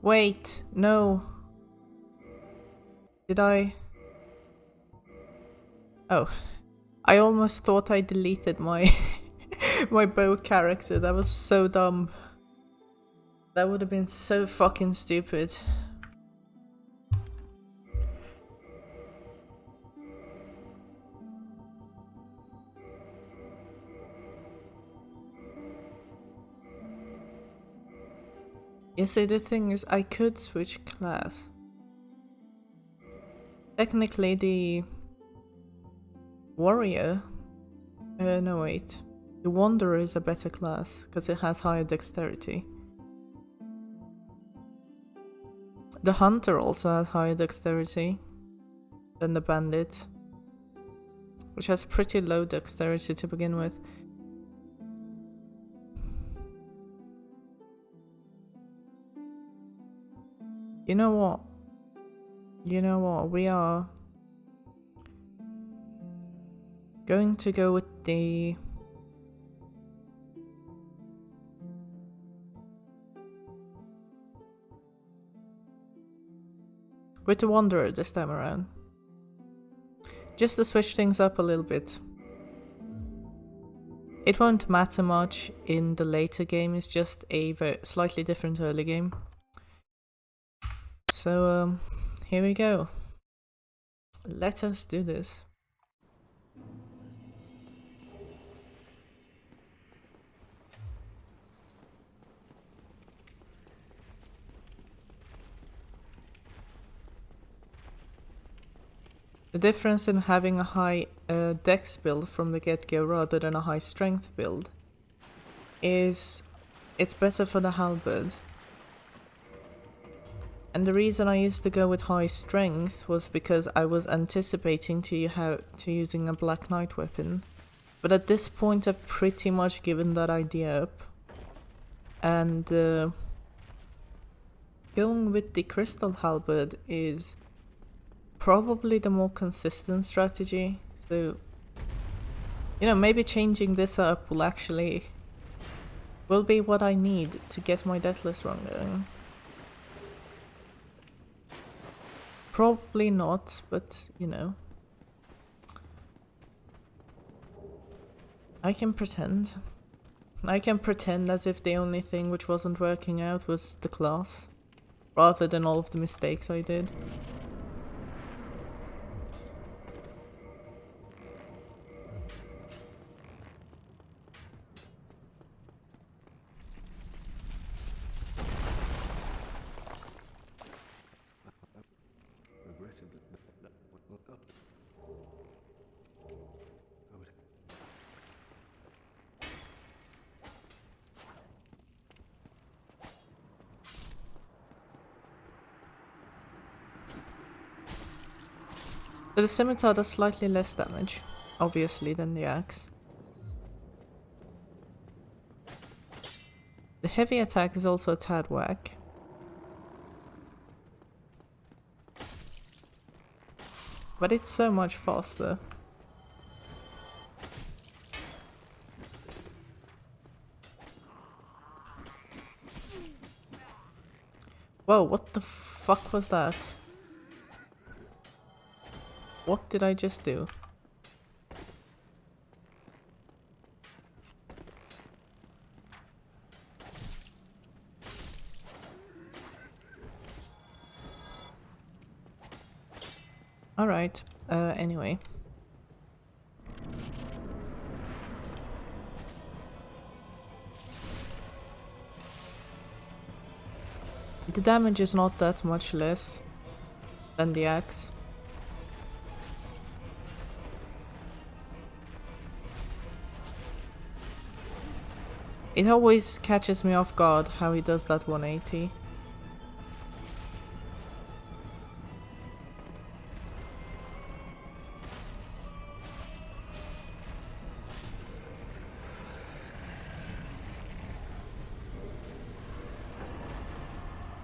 Wait, no. Did I? Oh, I almost thought I deleted my my bow character. That was so dumb. That would have been so fucking stupid. You see, the thing is, I could switch class. Technically, the warrior... no wait. The wanderer is a better class, because it has higher dexterity. The hunter also has higher dexterity than the bandit, which has pretty low dexterity to begin with. You know what? You know what? We are going to go with the... with the wanderer this time around. Just to switch things up a little bit. It won't matter much in the later game, it's just a slightly different early game. So, here we go. Let us do this. The difference in having a high dex build from the get-go rather than a high strength build is it's better for the halberd. And the reason I used to go with high strength was because I was anticipating to using a Black Knight weapon. But at this point I've pretty much given that idea up. And going with the crystal halberd is probably the more consistent strategy. So, you know, maybe changing this up will be what I need to get my Deathless run going. Probably not, but you know. I can pretend. I can pretend as if the only thing which wasn't working out was the class, rather than all of the mistakes I did. So the scimitar does slightly less damage, obviously, than the axe. The heavy attack is also a tad whack. But it's so much faster. Whoa, what the fuck was that? What did I just do? Alright, anyway. The damage is not that much less than the axe. It always catches me off guard how he does that 180.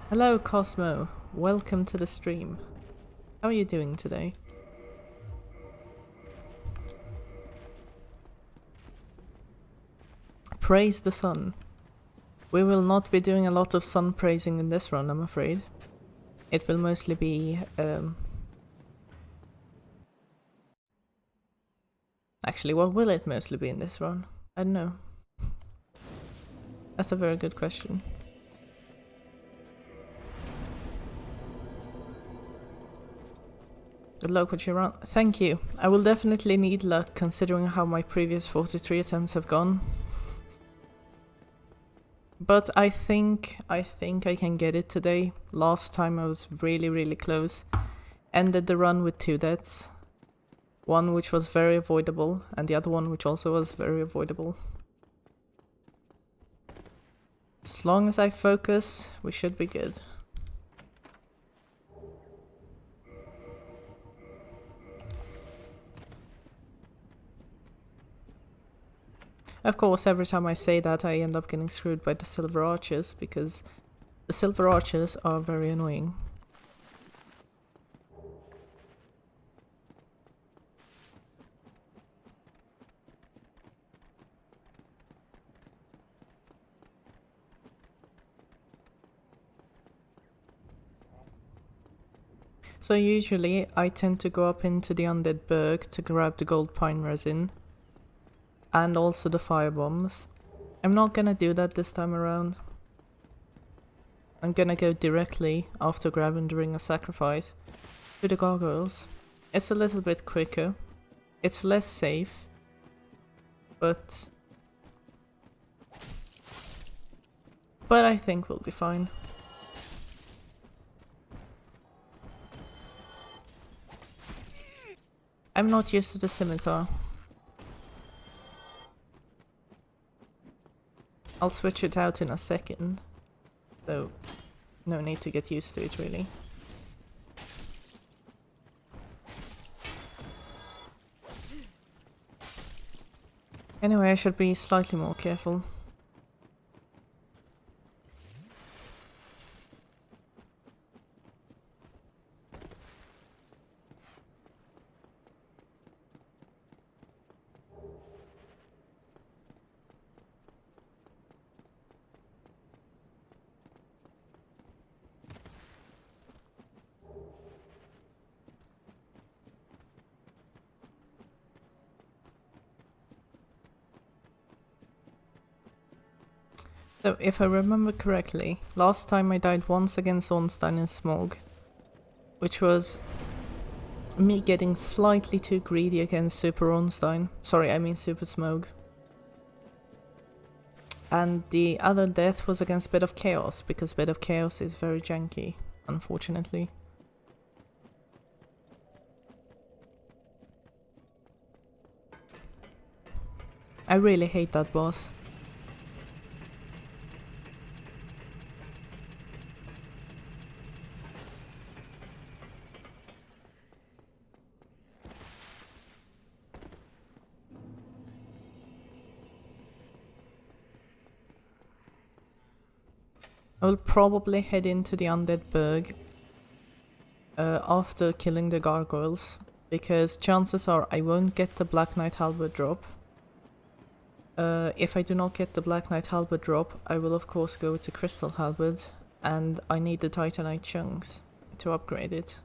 Hello Cosmo, welcome to the stream. How are you doing today? Praise the sun. We will not be doing a lot of sun praising in this run, I'm afraid. It will mostly be... Actually, what will it mostly be in this run? I don't know. That's a very good question. Good luck with your run. Thank you. I will definitely need luck considering how my previous 43 attempts have gone. But I think I can get it today. Last time I was really close. Ended the run with 2 deaths. One which was very avoidable, and the other one which also was very avoidable. As long as I focus, we should be good. Of course, every time I say that, I end up getting screwed by the silver archers, because the silver archers are very annoying. So usually, I tend to go up into the Undead Berg to grab the gold pine resin. And also the fire bombs. I'm not gonna do that this time around. I'm gonna go directly after grabbing the Ring of Sacrifice to the gargoyles. It's a little bit quicker. It's less safe. But I think we'll be fine. I'm not used to the scimitar. I'll switch it out in a second, so no need to get used to it really. Anyway, I should be slightly more careful. So, if I remember correctly, last time I died once against Ornstein in Smog, which was me getting slightly too greedy against Super Ornstein. Sorry, I mean Super Smog. And the other death was against Bed of Chaos, because Bed of Chaos is very janky, unfortunately. I really hate that boss. I will probably head into the Undead Berg after killing the gargoyles, because chances are I won't get the Black Knight Halberd drop. If I do not get the Black Knight Halberd drop, I will of course go to Crystal Halberd, and I need the Titanite chunks to upgrade it.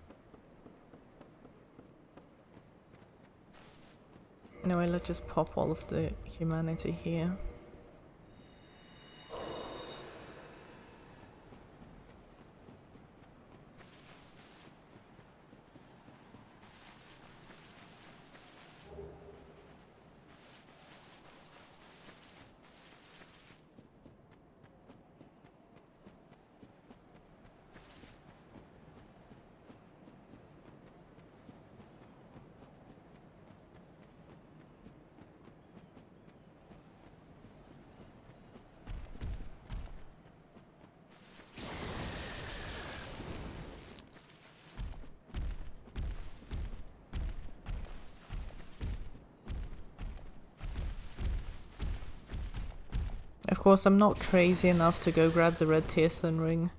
Anyway, let's just pop all of the humanity here. Of course, I'm not crazy enough to go grab the red Tearstone ring,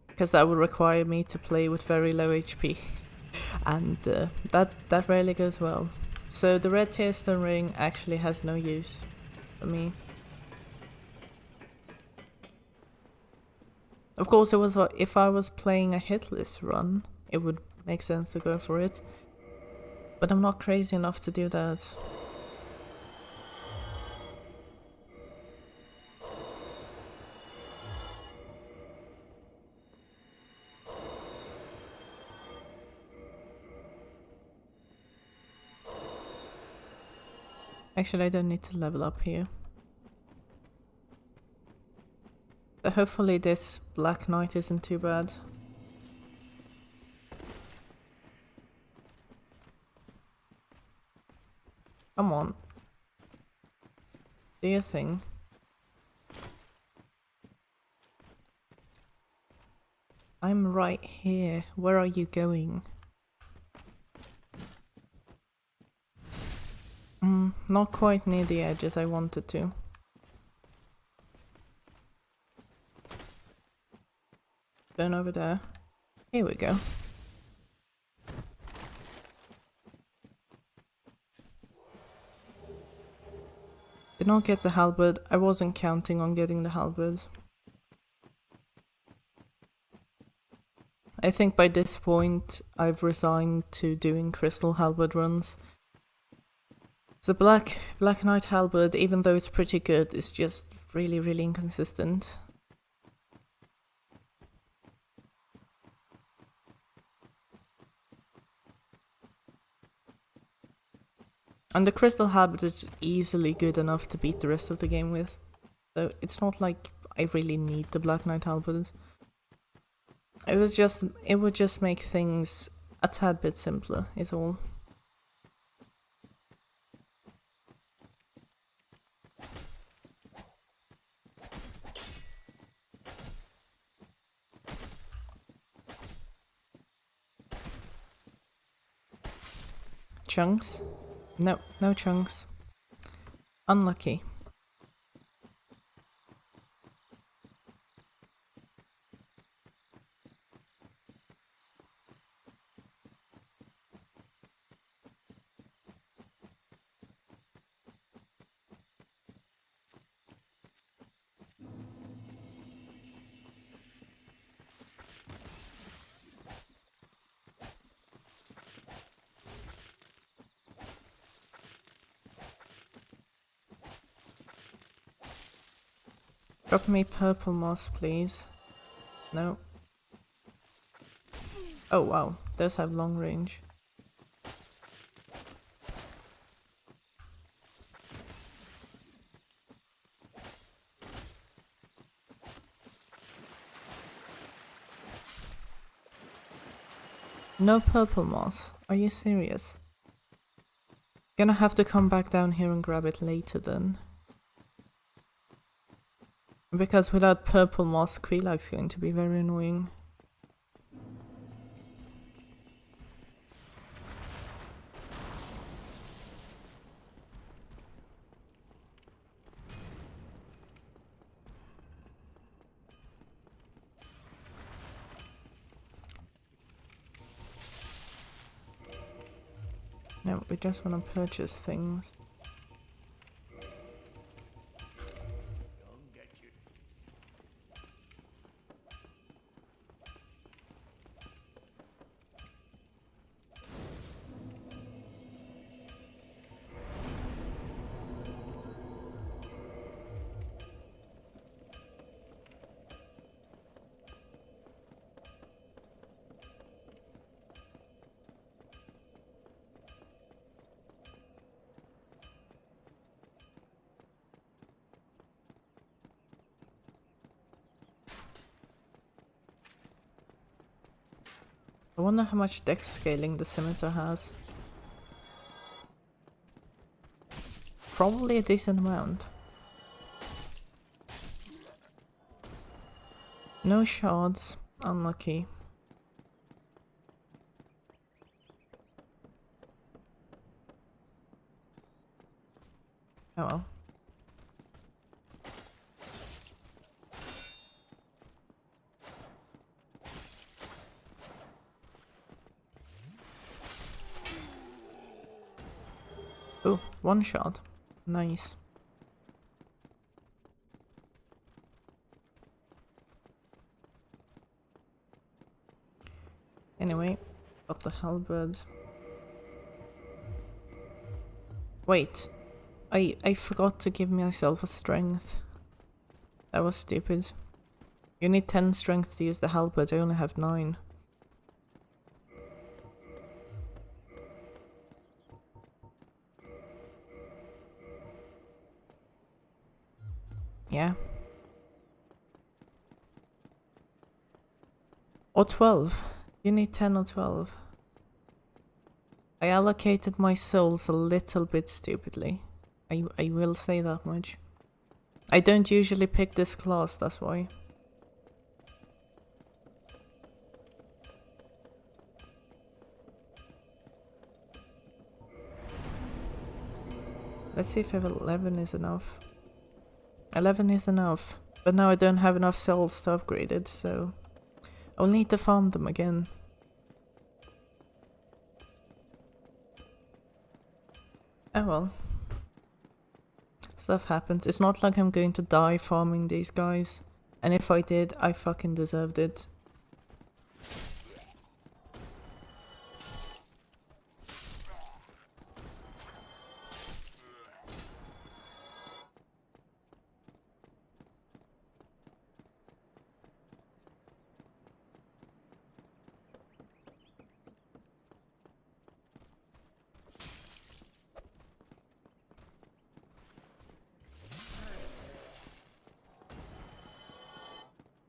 because that would require me to play with very low HP, and that rarely goes well. So the red Tearstone ring actually has no use. for me. Of course, it was if I was playing a hitless run, it would make sense to go for it. But I'm not crazy enough to do that. Actually, I don't need to level up here. But hopefully this Black Knight isn't too bad. Come on. Do your thing. I'm right here. Where are you going? Not quite near the edge as I wanted to. Turn over there. Here we go. Did not get the halberd. I wasn't counting on getting the halberd. I think by this point I've resigned to doing crystal halberd runs. The Black Knight halberd, even though it's pretty good, is just really, really inconsistent. And the crystal halberd is easily good enough to beat the rest of the game with. So it's not like I really need the Black Knight halberd. It would just make things a tad bit simpler, is all. Chunks? No, no chunks. Unlucky. Drop me purple moss, please. No. Oh wow, those have long range. No purple moss? Are you serious? Gonna have to come back down here and grab it later then. Because without purple moss, Quelaag's going to be very annoying. No, we just want to purchase things. I wonder how much dex scaling the scimitar has. Probably a decent amount. No shards. Unlucky. Oh well. Oh, one shot. Nice. Anyway, got the halberd. Wait, I forgot to give myself a strength. That was stupid. You need 10 strength to use the halberd, I only have 9. Yeah. Or 12. You need 10 or 12. I allocated my souls a little bit stupidly. I will say that much. I don't usually pick this class, that's why. Let's see if level 11 is enough. 11 is enough, but now I don't have enough souls to upgrade it, so I'll need to farm them again. Oh well. Stuff happens. It's not like I'm going to die farming these guys. And if I did, I fucking deserved it.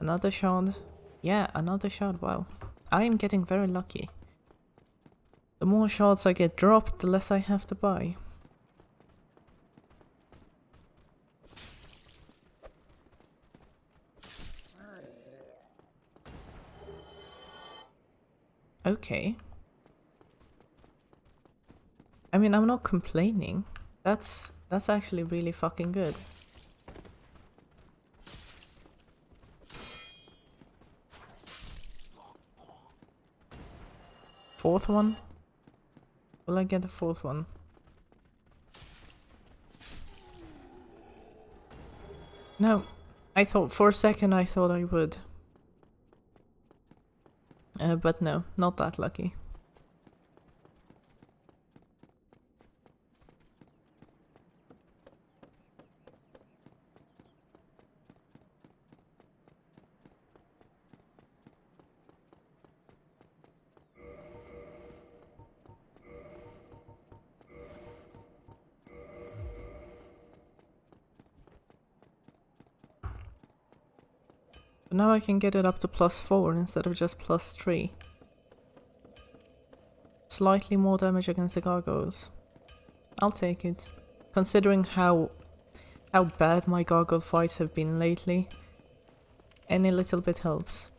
Another shard. Yeah, another shard. Wow. I am getting very lucky. The more shards I get dropped, the less I have to buy. Okay. I mean, I'm not complaining. That's actually really fucking good. Fourth one? Will I get the fourth one? No. I thought, for a second I thought I would. But no, not that lucky. But now I can get it up to +4 instead of just +3. Slightly more damage against the gargoyles. I'll take it. Considering how bad my gargoyle fights have been lately, any little bit helps.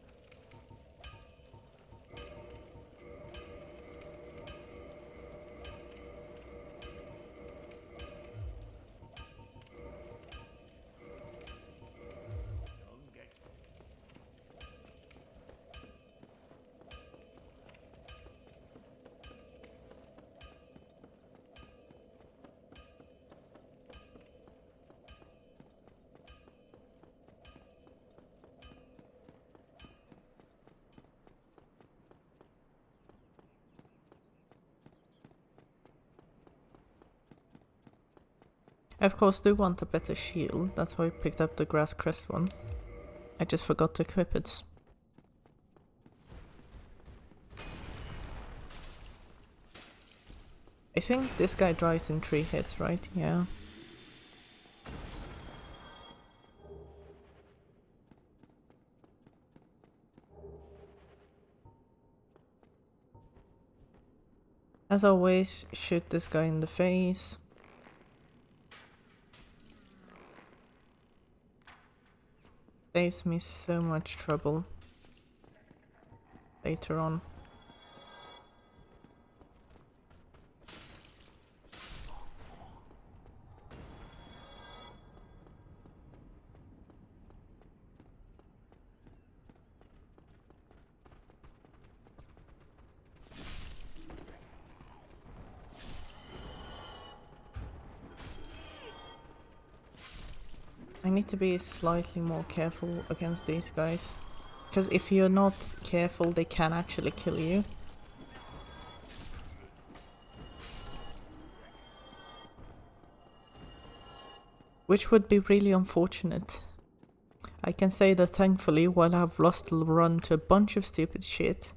I of course do want a better shield, that's why I picked up the grass crest one. I just forgot to equip it. I think this guy dies in 3 hits, right? Yeah. As always, shoot this guy in the face. Saves me so much trouble later on. I need to be slightly more careful against these guys. Because if you're not careful, they can actually kill you. Which would be really unfortunate. I can say that thankfully, while I've lost a run to a bunch of stupid shit,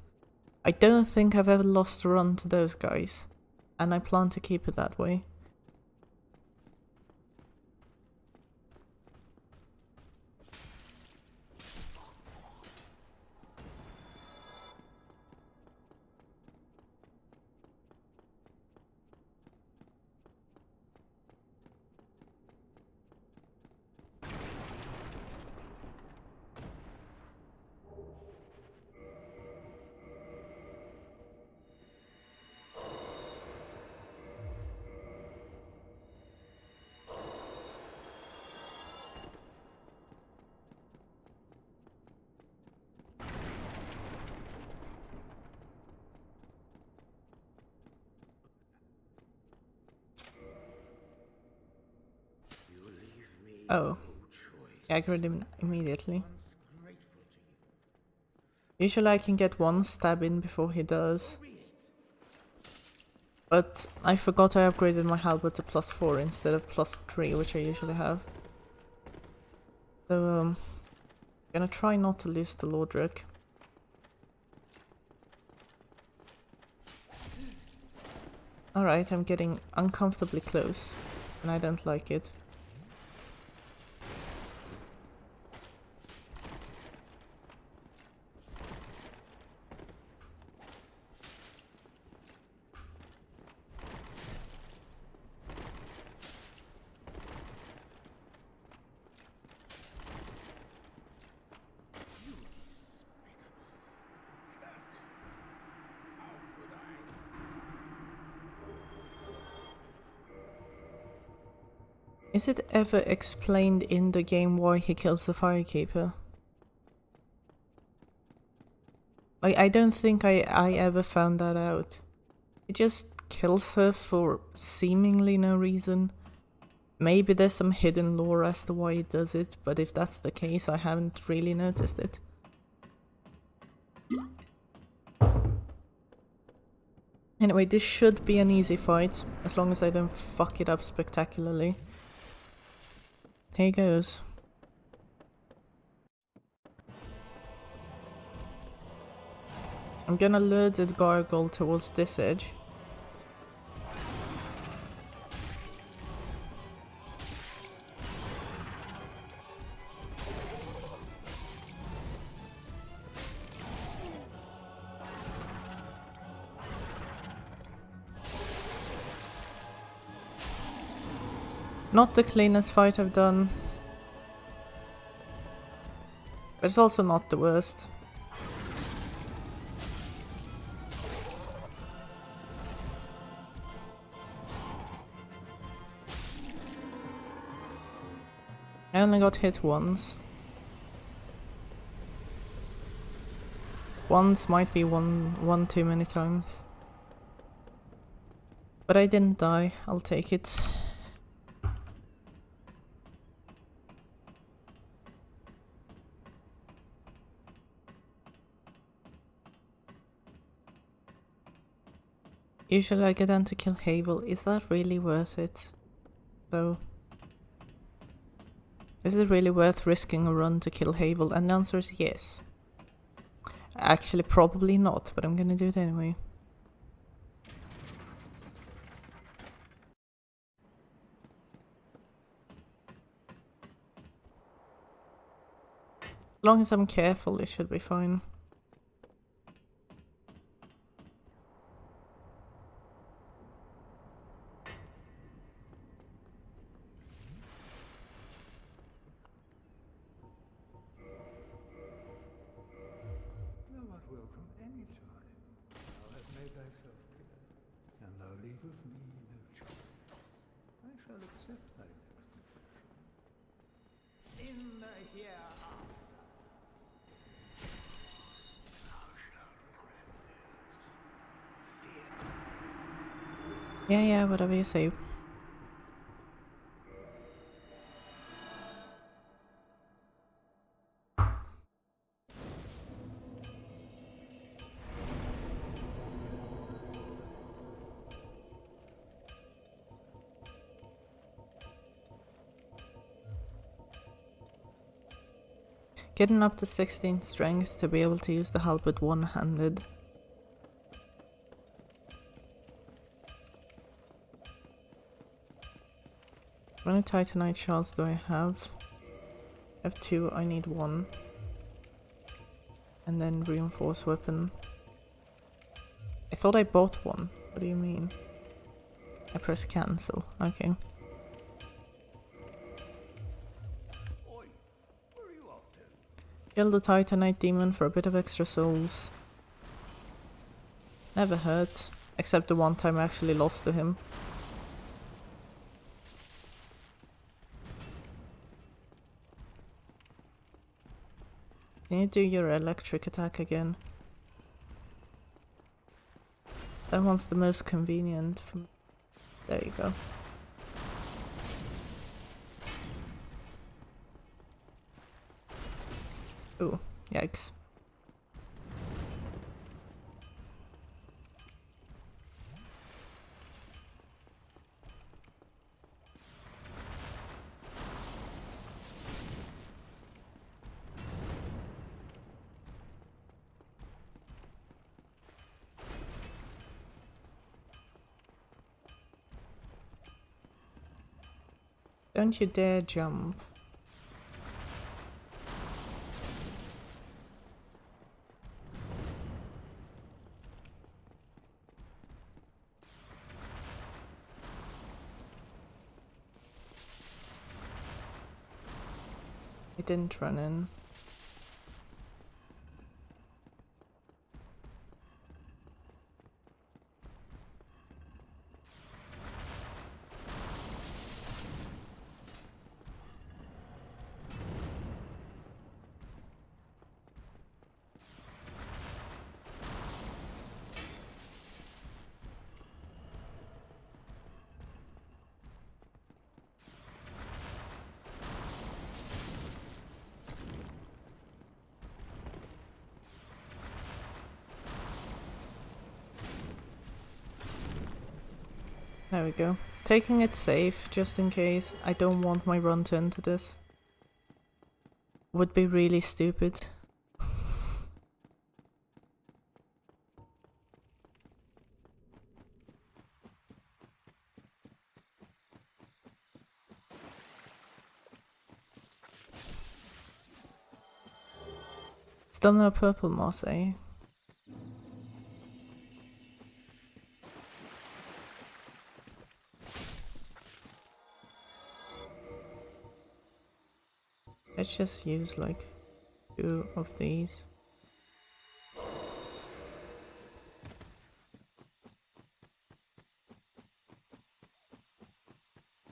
I don't think I've ever lost a run to those guys. And I plan to keep it that way. Oh, I aggroed him immediately. Usually I can get one stab in before he does. But I forgot I upgraded my halberd to +4 instead of +3, which I usually have. So, gonna try not to lose the Lordric. Alright, I'm getting uncomfortably close, and I don't like it. Is it ever explained in the game why he kills the Firekeeper? I don't think I ever found that out. He just kills her for seemingly no reason. Maybe there's some hidden lore as to why he does it, but if that's the case, I haven't really noticed it. Anyway, this should be an easy fight, as long as I don't fuck it up spectacularly. Here goes. I'm gonna lure the gargoyle towards this edge. Not the cleanest fight I've done, but it's also not the worst. I only got hit once. Once might be one too many times. But I didn't die, I'll take it. Usually I get down to kill Havel. Is that really worth it? So, is it really worth risking a run to kill Havel? And the answer is yes. Actually, probably not, but I'm gonna do it anyway. As long as I'm careful, it should be fine. Yeah, whatever you say. Getting up to 16 strength to be able to use the halberd one-handed. How many titanite shards do I have? I have 2, I need 1. And then reinforced weapon. I thought I bought 1. What do you mean? I press cancel. Okay. Kill the titanite demon for a bit of extra souls. Never hurt. Except the one time I actually lost to him. Can you do your electric attack again? That one's the most convenient. There you go. Ooh, yikes. Don't you dare jump. I didn't run in. There we go. Taking it safe, just in case. I don't want my run to into this. Would be really stupid. Still no purple moss, eh? Let's just use like 2 of these.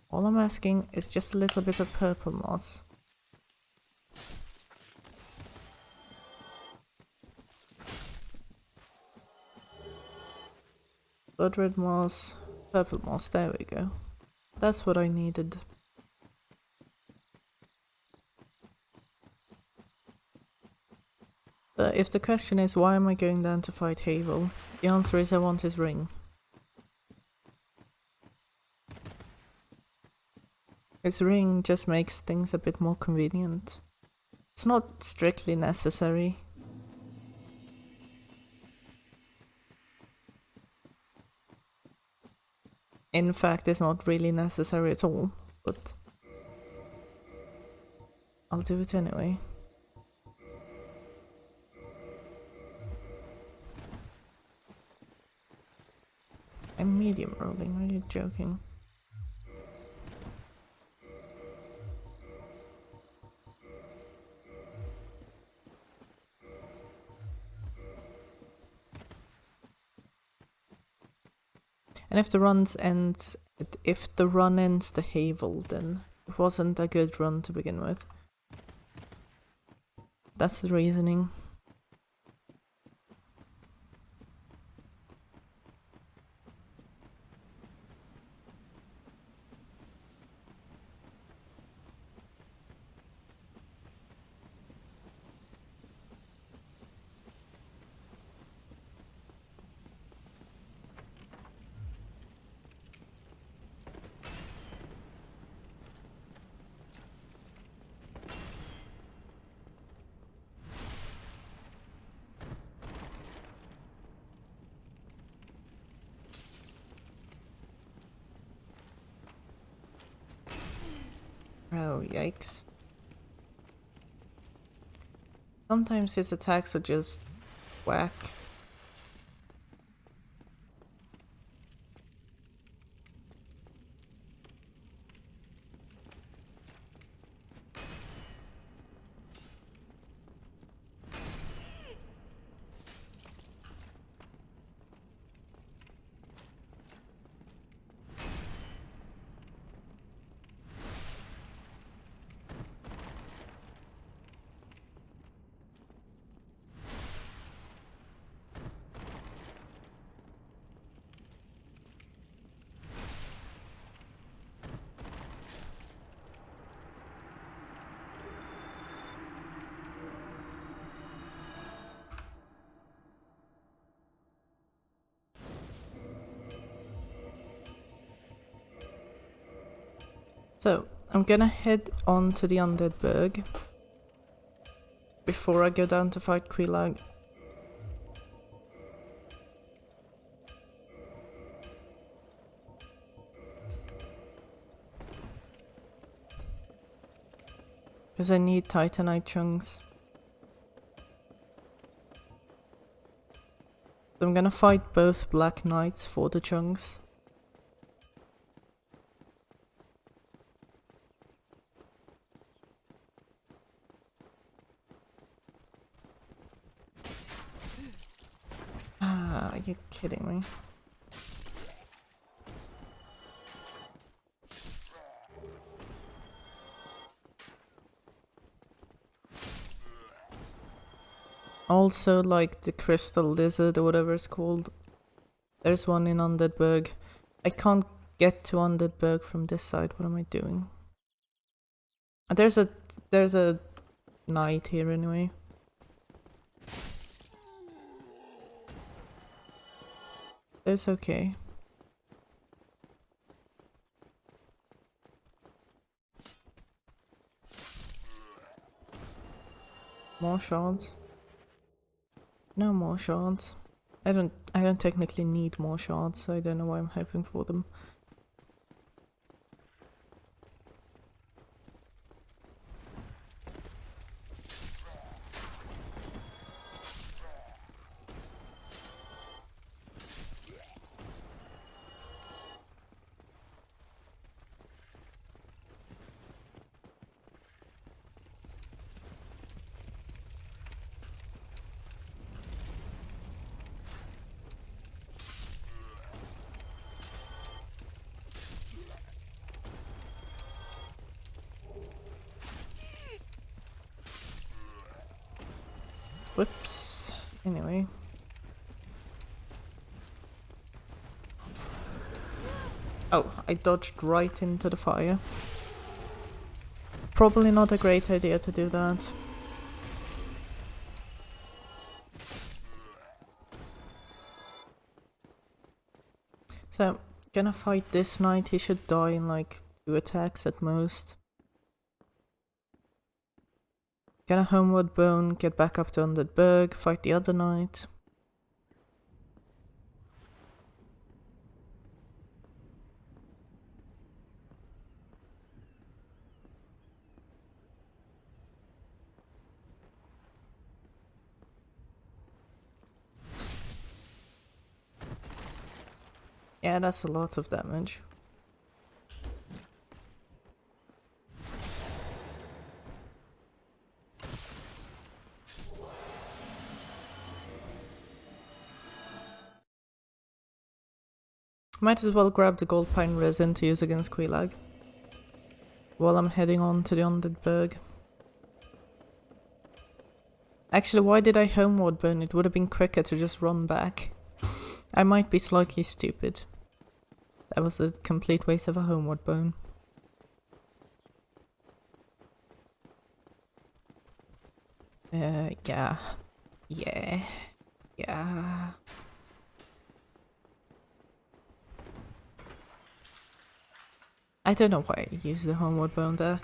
All I'm asking is just a little bit of purple moss. Blood red moss, purple moss, there we go. That's what I needed. But if the question is why am I going down to fight Havel, the answer is I want his ring. His ring just makes things a bit more convenient. It's not strictly necessary. In fact, it's not really necessary at all, but I'll do it anyway. I'm medium rolling, are you joking? And if the run ends the Havel, then it wasn't a good run to begin with. That's the reasoning. Oh, yikes. Sometimes his attacks are just whack. So, I'm gonna head on to the Undead Burg before I go down to fight Quelaag. Because I need Titanite chunks. So I'm gonna fight both Black Knights for the chunks. Ah, are you kidding me? Also, like the Crystal Lizard or whatever it's called. There's one in Undeadburg. I can't get to Undeadburg from this side. What am I doing? There's a knight here anyway. It's okay. More shards. No more shards. I don't technically need more shards, so I don't know why I'm hoping for them. Whoops. Anyway. Oh, I dodged right into the fire. Probably not a great idea to do that. So, gonna fight this knight. He should die in like 2 attacks at most. Gonna Homeward Bone, get back up to Undeadburg, fight the other knight. Yeah, that's a lot of damage. Might as well grab the gold pine resin to use against Quelaag while I'm heading on to the Undeadburg. Actually, why did I Homeward Bone? It would have been quicker to just run back. I might be slightly stupid. That was a complete waste of a Homeward Bone. Yeah. Yeah. I don't know why I used the Homeward Bone there.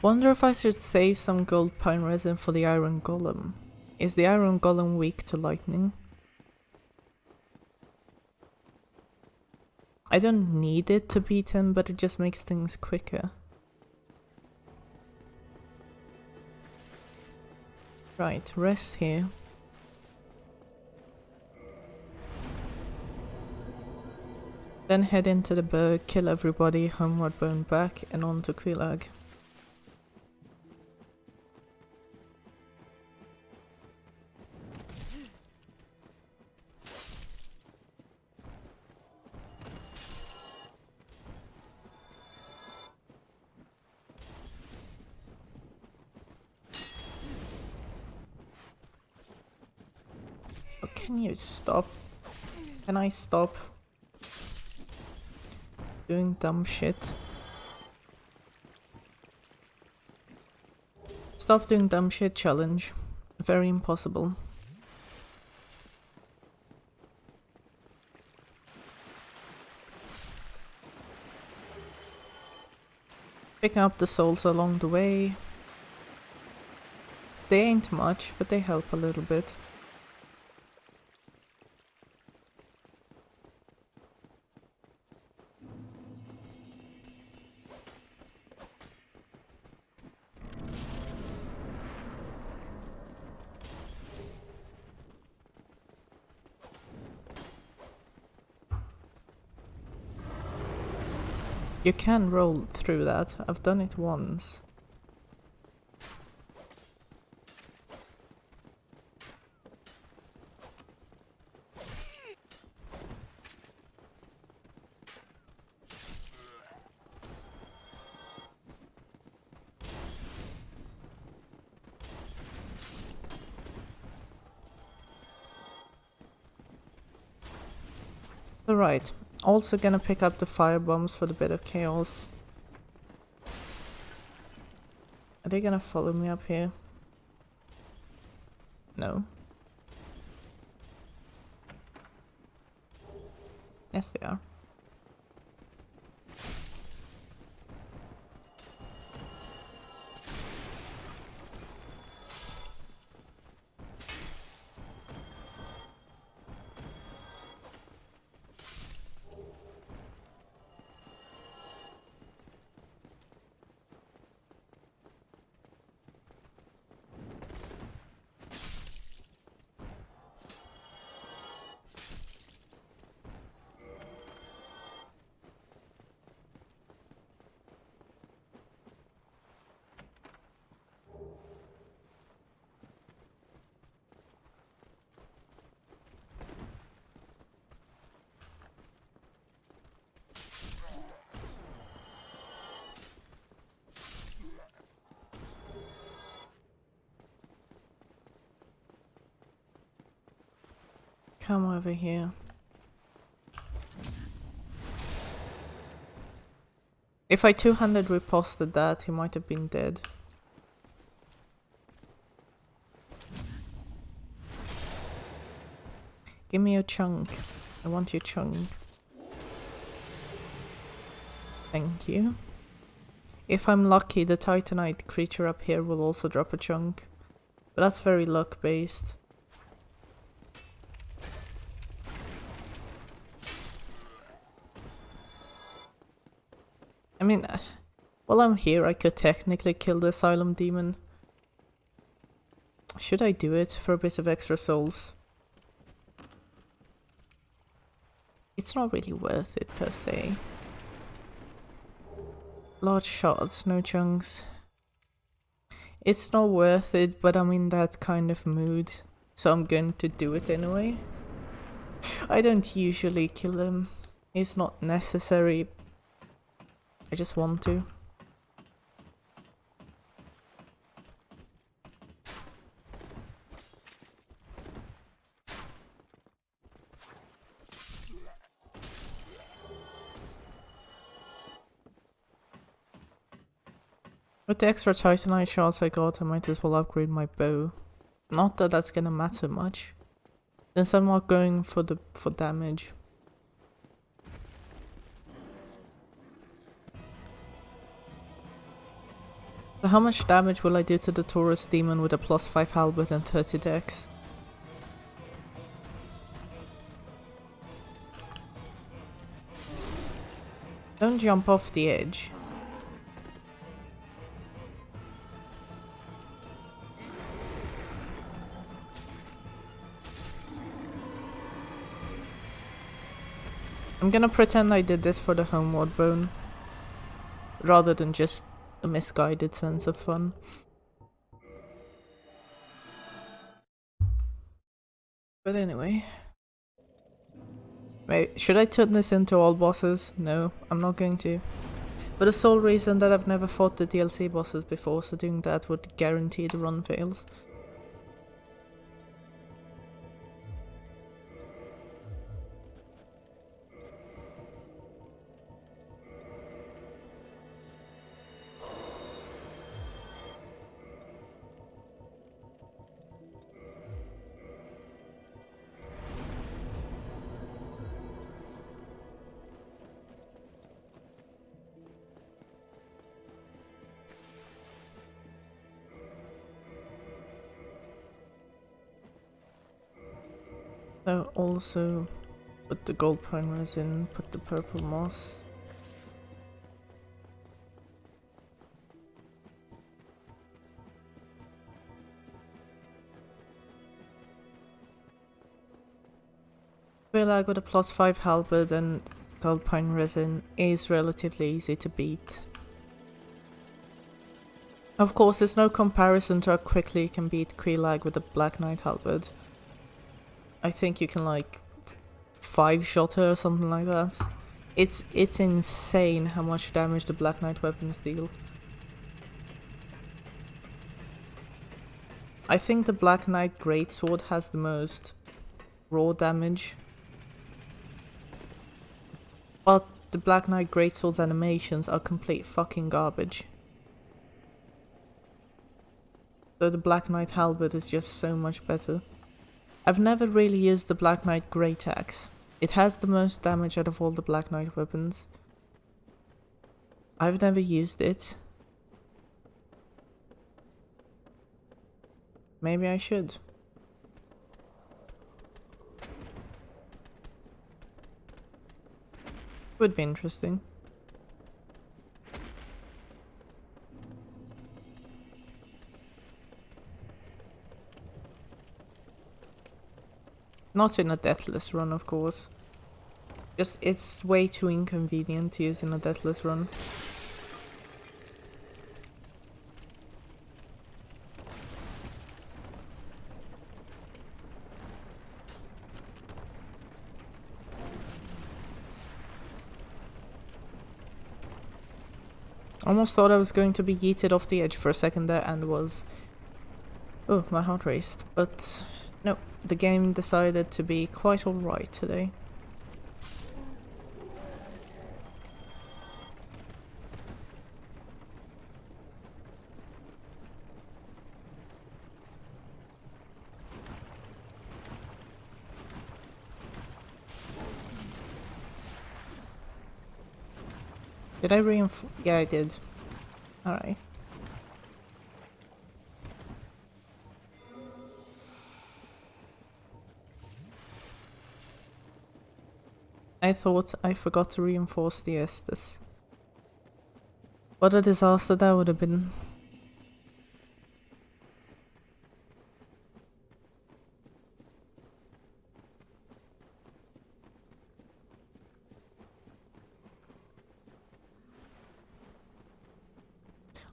Wonder if I should save some gold pine resin for the iron golem. Is the iron golem weak to lightning? I don't need it to beat him, but it just makes things quicker. Right, rest here. Then head into the berg, kill everybody, homeward bound back, and on to Quilag. Oh, can you stop? Can I stop doing dumb shit? Stop doing dumb shit challenge. Very impossible. Picking up the souls along the way. They ain't much, but they help a little bit. You can roll through that. I've done it once. Alright, also gonna pick up the fire bombs for the bit of chaos. Are they gonna follow me up here? No. Yes, they are. Come over here. If I two-handed riposted that, he might have been dead. Give me your chunk. I want your chunk. Thank you. If I'm lucky, the Titanite creature up here will also drop a chunk. But that's very luck-based. I mean, while I'm here, I could technically kill the Asylum Demon. Should I do it for a bit of extra souls? It's not really worth it, per se. Large shots, no chunks. It's not worth it, but I'm in that kind of mood, so I'm going to do it anyway. I don't usually kill him. It's not necessary. I just want to. With the extra Titanite shots I got, I might as well upgrade my bow. Not that that's gonna matter much, since I'm not going for damage. So how much damage will I do to the Taurus demon with a +5 halberd and 30 dex? Don't jump off the edge. I'm gonna pretend I did this for the homeward bone, rather than just a misguided sense of fun. But anyway. Wait, should I turn this into all bosses? No, I'm not going to. For the sole reason that I've never fought the DLC bosses before, so doing that would guarantee the run fails. So also put the gold pine resin, put the purple moss. I feel like with a +5 halberd and gold pine resin is relatively easy to beat. Of course, there's no comparison to how quickly you can beat Kreelag with a Black Knight halberd. I think you can like 5-shot her or something like that. It's insane how much damage the Black Knight weapons deal. I think the Black Knight Greatsword has the most raw damage. But the Black Knight Greatsword's animations are complete fucking garbage. So the Black Knight Halberd is just so much better. I've never really used the Black Knight Great Axe. It has the most damage out of all the Black Knight weapons. I've never used it. Maybe I should. Would be interesting. Not in a Deathless run, of course. Just, it's way too inconvenient to use in a Deathless run. Almost thought I was going to be yeeted off the edge for a second there and was... Oh, my heart raced. But no, the game decided to be quite alright today. Did I reinforce? Yeah, I did. Alright. I thought I forgot to reinforce the Estes. What a disaster that would have been.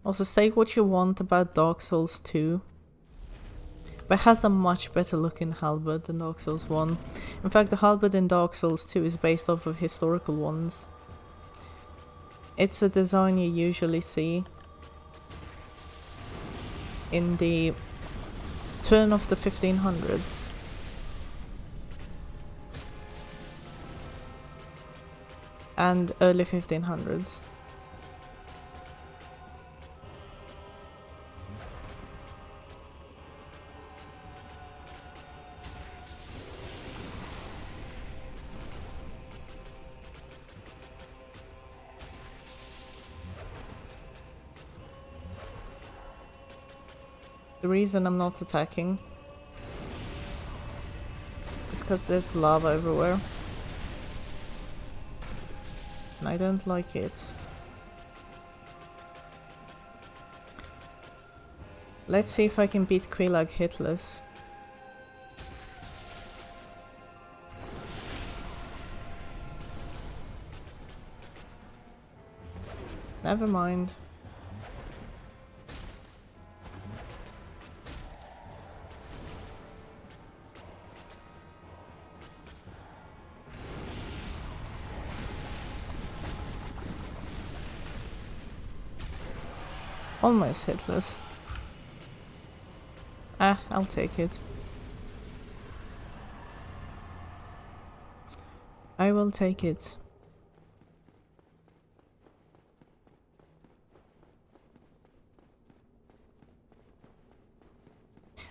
Also, say what you want about Dark Souls 2, but it has a much better looking halberd than Dark Souls 1. In fact, the halberd in Dark Souls 2 is based off of historical ones. It's a design you usually see in the turn of the 1500s. And early 1500s. The reason I'm not attacking is because there's lava everywhere. And I don't like it. Let's see if I can beat Quelaag hitless. Never mind. Almost hitless. Ah, I'll take it. I will take it.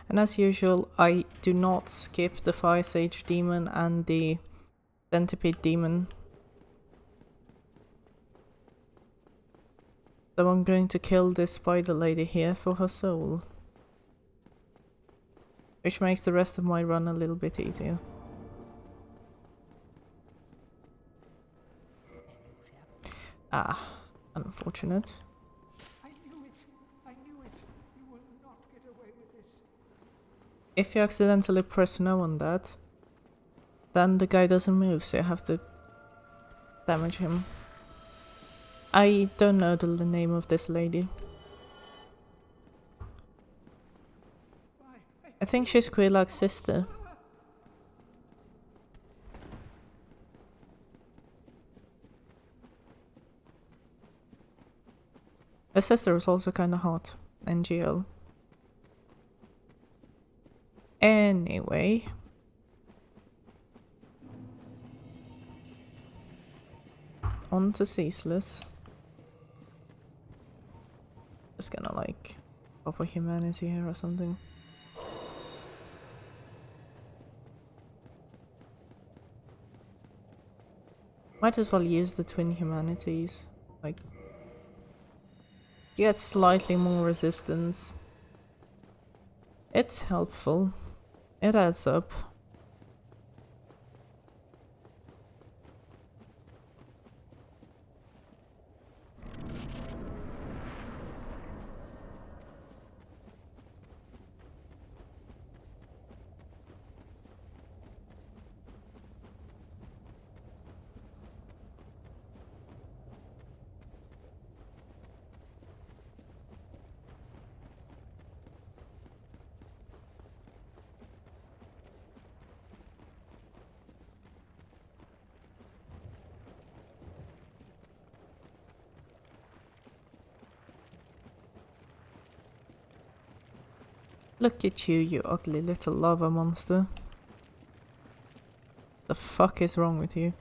And as usual, I do not skip the Fire Sage Demon and the Centipede Demon. So I'm going to kill this spider lady here for her soul. Which makes the rest of my run a little bit easier. Ah, unfortunate. I knew it! I knew it! You will not get away with this. If you accidentally press no on that, then the guy doesn't move, so you have to damage him. I don't know the name of this lady. I think she's Quelaag's sister. Her sister is also kinda hot. NGL. Anyway. On to Ceaseless. Just gonna like offer humanity here or something. Might as well use the twin humanities. Like, get slightly more resistance. It's helpful. It adds up. Look at you, you ugly little lava monster. The fuck is wrong with you?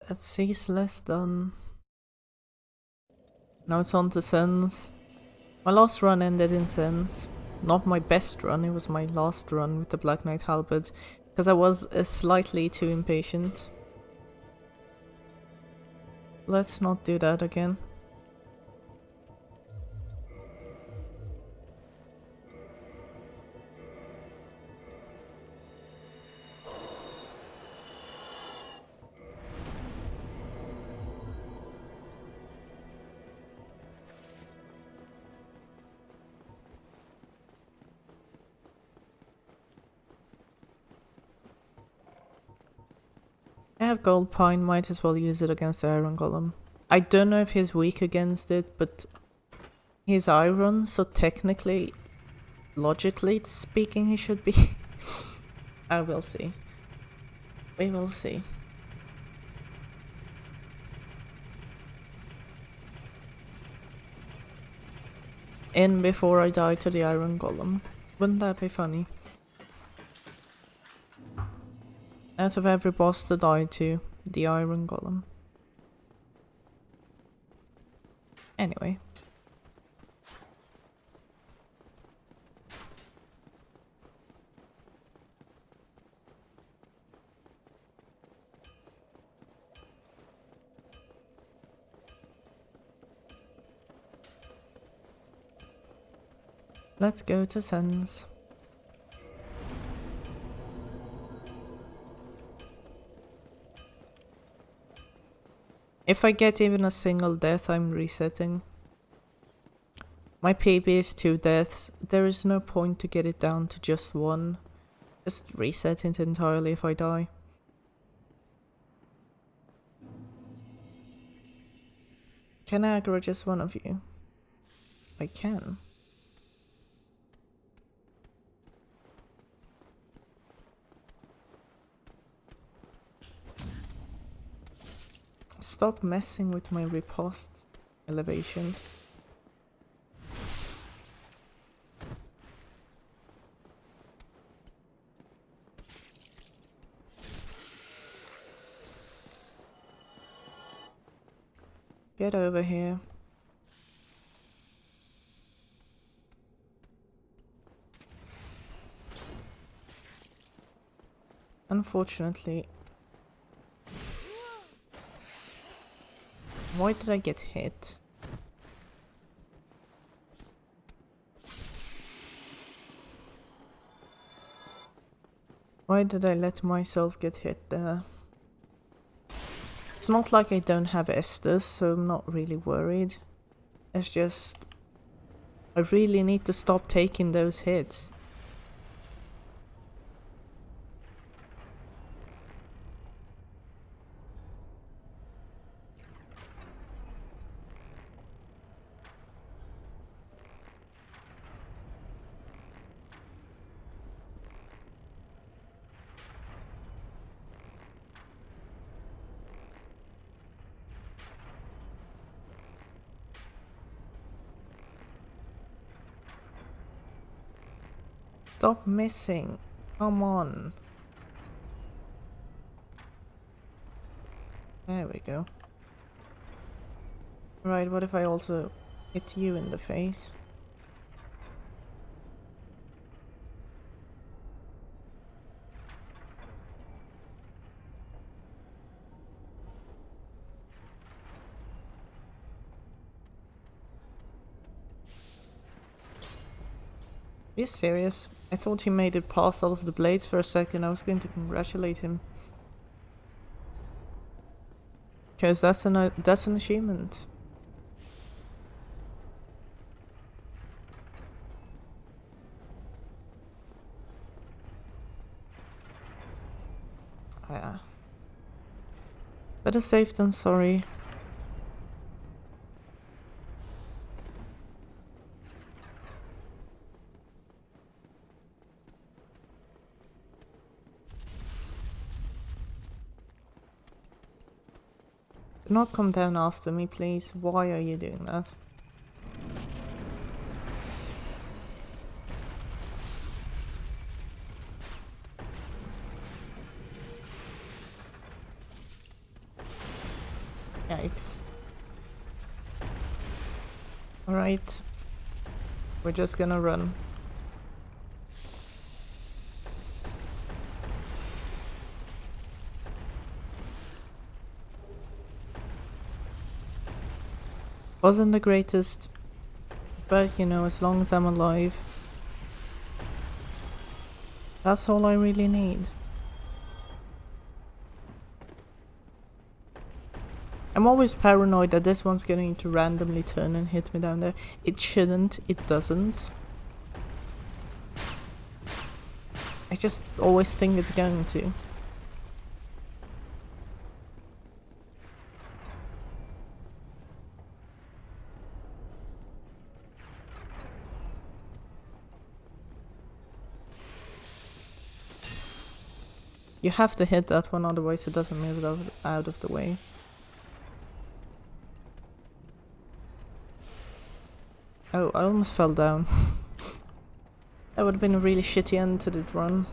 That's Ceaseless done. Now it's on to Sins. My last run ended in Sins. Not my best run, it was my last run with the Black Knight Halberd, because I was slightly too impatient. Let's not do that again. have gold pine, might as well use it against the iron golem. I don't know if he's weak against it, but he's iron, so technically, logically speaking, he should be. I will see. We will see. In before I die to the iron golem. Wouldn't that be funny? Out of every boss to die to, the iron golem. Anyway. Let's go to Sens. If I get even a single death, I'm resetting. My PB is 2 deaths. There is no point to get it down to just 1. Just reset it entirely if I die. Can I aggro just one of you? I can. Stop messing with my riposte elevation. Get over here. Unfortunately, why did I get hit? Why did I let myself get hit there? It's not like I don't have Estus, so I'm not really worried. It's just, I really need to stop taking those hits. Stop missing. Come on. There we go. Right, what if I also hit you in the face? Are you serious? I thought he made it past all of the blades for a second. I was going to congratulate him. Because that's an achievement. Yeah. Better safe than sorry. Do not come down after me, please. Why are you doing that? Yikes. Alright. We're just gonna run. Wasn't the greatest, but you know, as long as I'm alive, that's all I really need. I'm always paranoid that this one's going to randomly turn and hit me down there. It shouldn't, it doesn't. I just always think it's going to. You have to hit that one, otherwise it doesn't move out of the way. Oh, I almost fell down. That would have been a really shitty end to the run.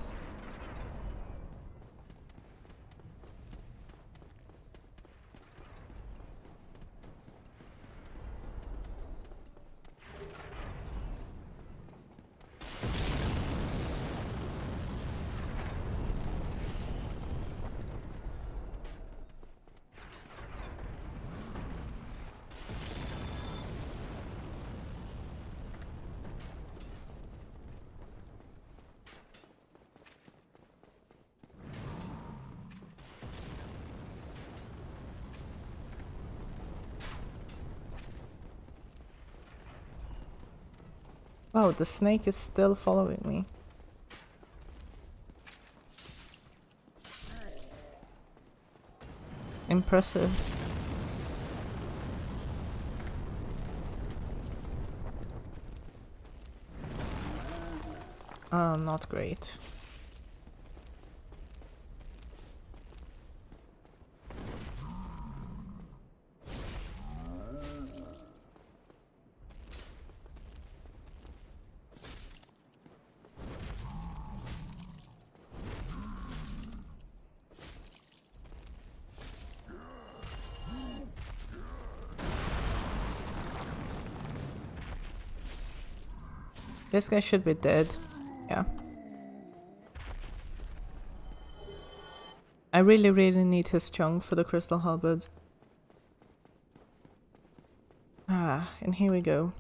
Wow, the snake is still following me. Impressive. Not great. This guy should be dead. Yeah. I really need his chunk for the crystal halberd. Ah, and here we go.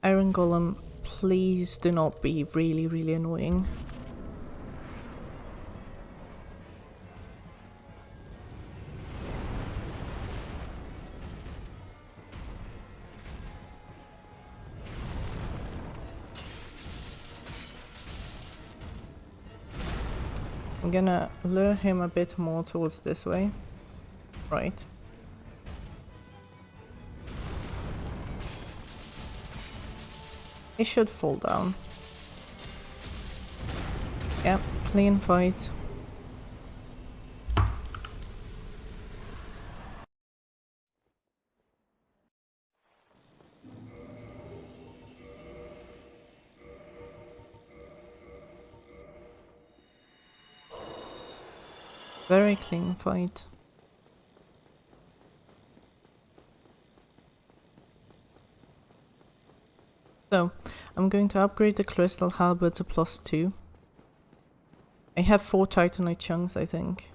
Iron Golem, please do not be really annoying. I'm gonna lure him a bit more towards this way. Right. He should fall down. Yep, clean fight. Very clean fight. So, I'm going to upgrade the crystal halberd to +2. I have 4 titanite chunks, I think.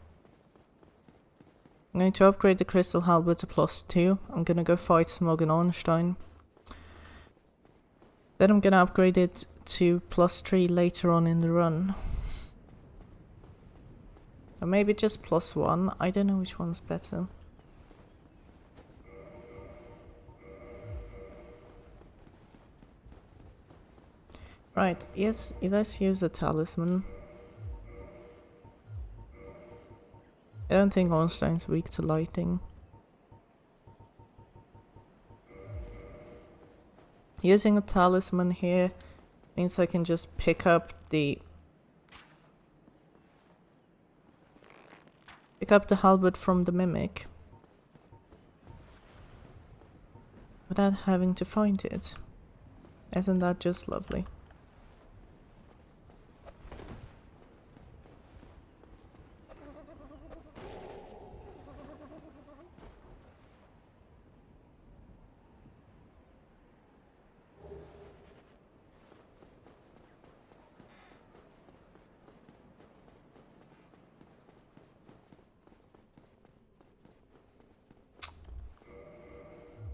I'm going to upgrade the crystal halberd to +2. I'm gonna go fight Smog and Ornstein. Then I'm gonna upgrade it to +3 later on in the run. Or maybe just +1. I don't know which one's better. Right, yes, let's use a talisman. I don't think Ornstein's weak to lighting. Using a talisman here means I can just pick up the halberd from the mimic without having to find it. Isn't that just lovely?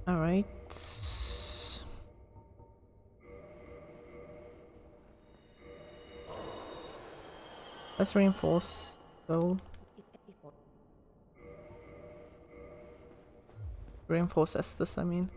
Alright. Let's reinforce soul. Reinforce Estus, I mean.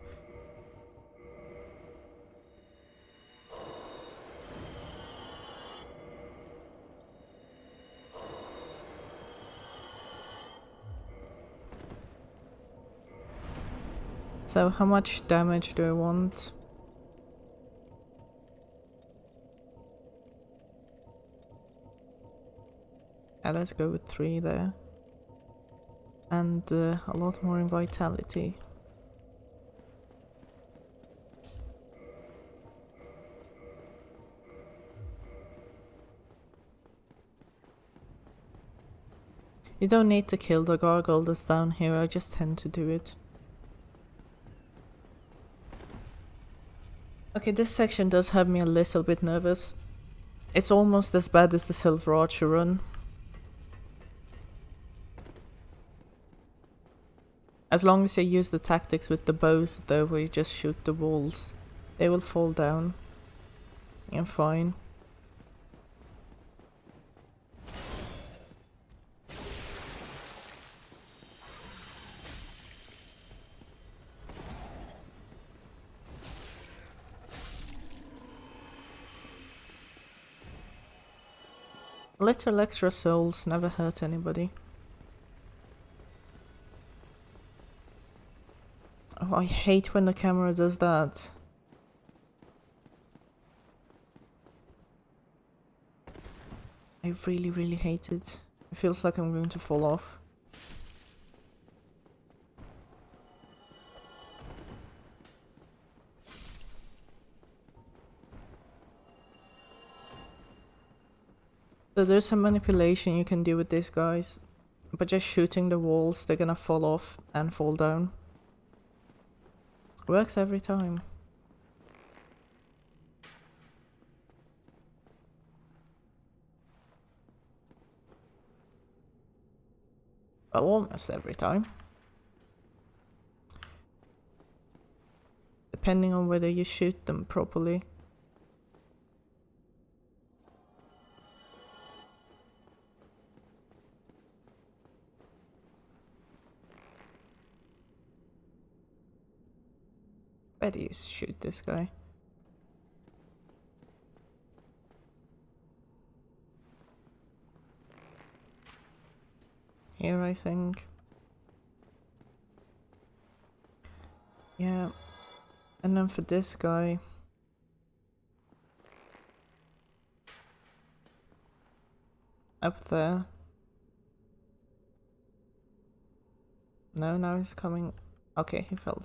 So how much damage do I want? Let's go with 3 there. And a lot more in vitality. You don't need to kill the gargoyle that's down here, I just tend to do it. Okay, this section does have me a little bit nervous. It's almost as bad as the Silver Archer run. As long as you use the tactics with the bows though, where you just shoot the walls, they will fall down. You're fine. Little extra souls never hurt anybody. Oh, I hate when the camera does that. I really, really hate it. It feels like I'm going to fall off. So there's some manipulation you can do with these guys. But just shooting the walls, they're gonna fall off and fall down. Works every time. Well, almost every time. Depending on whether you shoot them properly. Where do you shoot this guy? Here, I think. Yeah. And then for this guy... up there. No, now he's coming... Okay, he fell.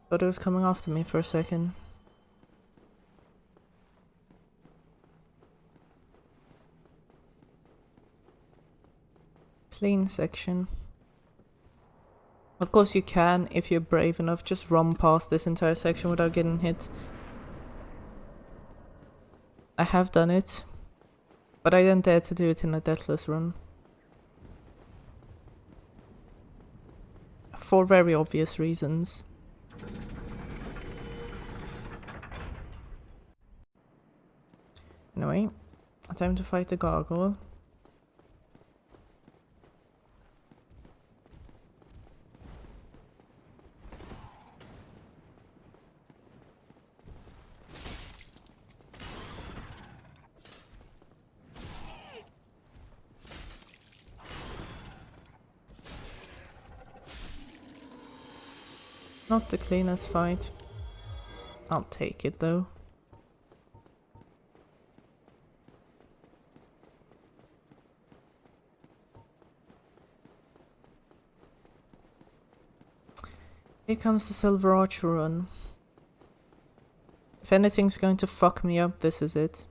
Thought it was coming after me for a second. Clean section. Of course you can, if you're brave enough, just run past this entire section without getting hit. I have done it, but I don't dare to do it in a Deathless run. For very obvious reasons. Anyway, time to fight the gargoyle. Not the cleanest fight. I'll take it though. Here comes the Silver Archer run. If anything's going to fuck me up, this is it.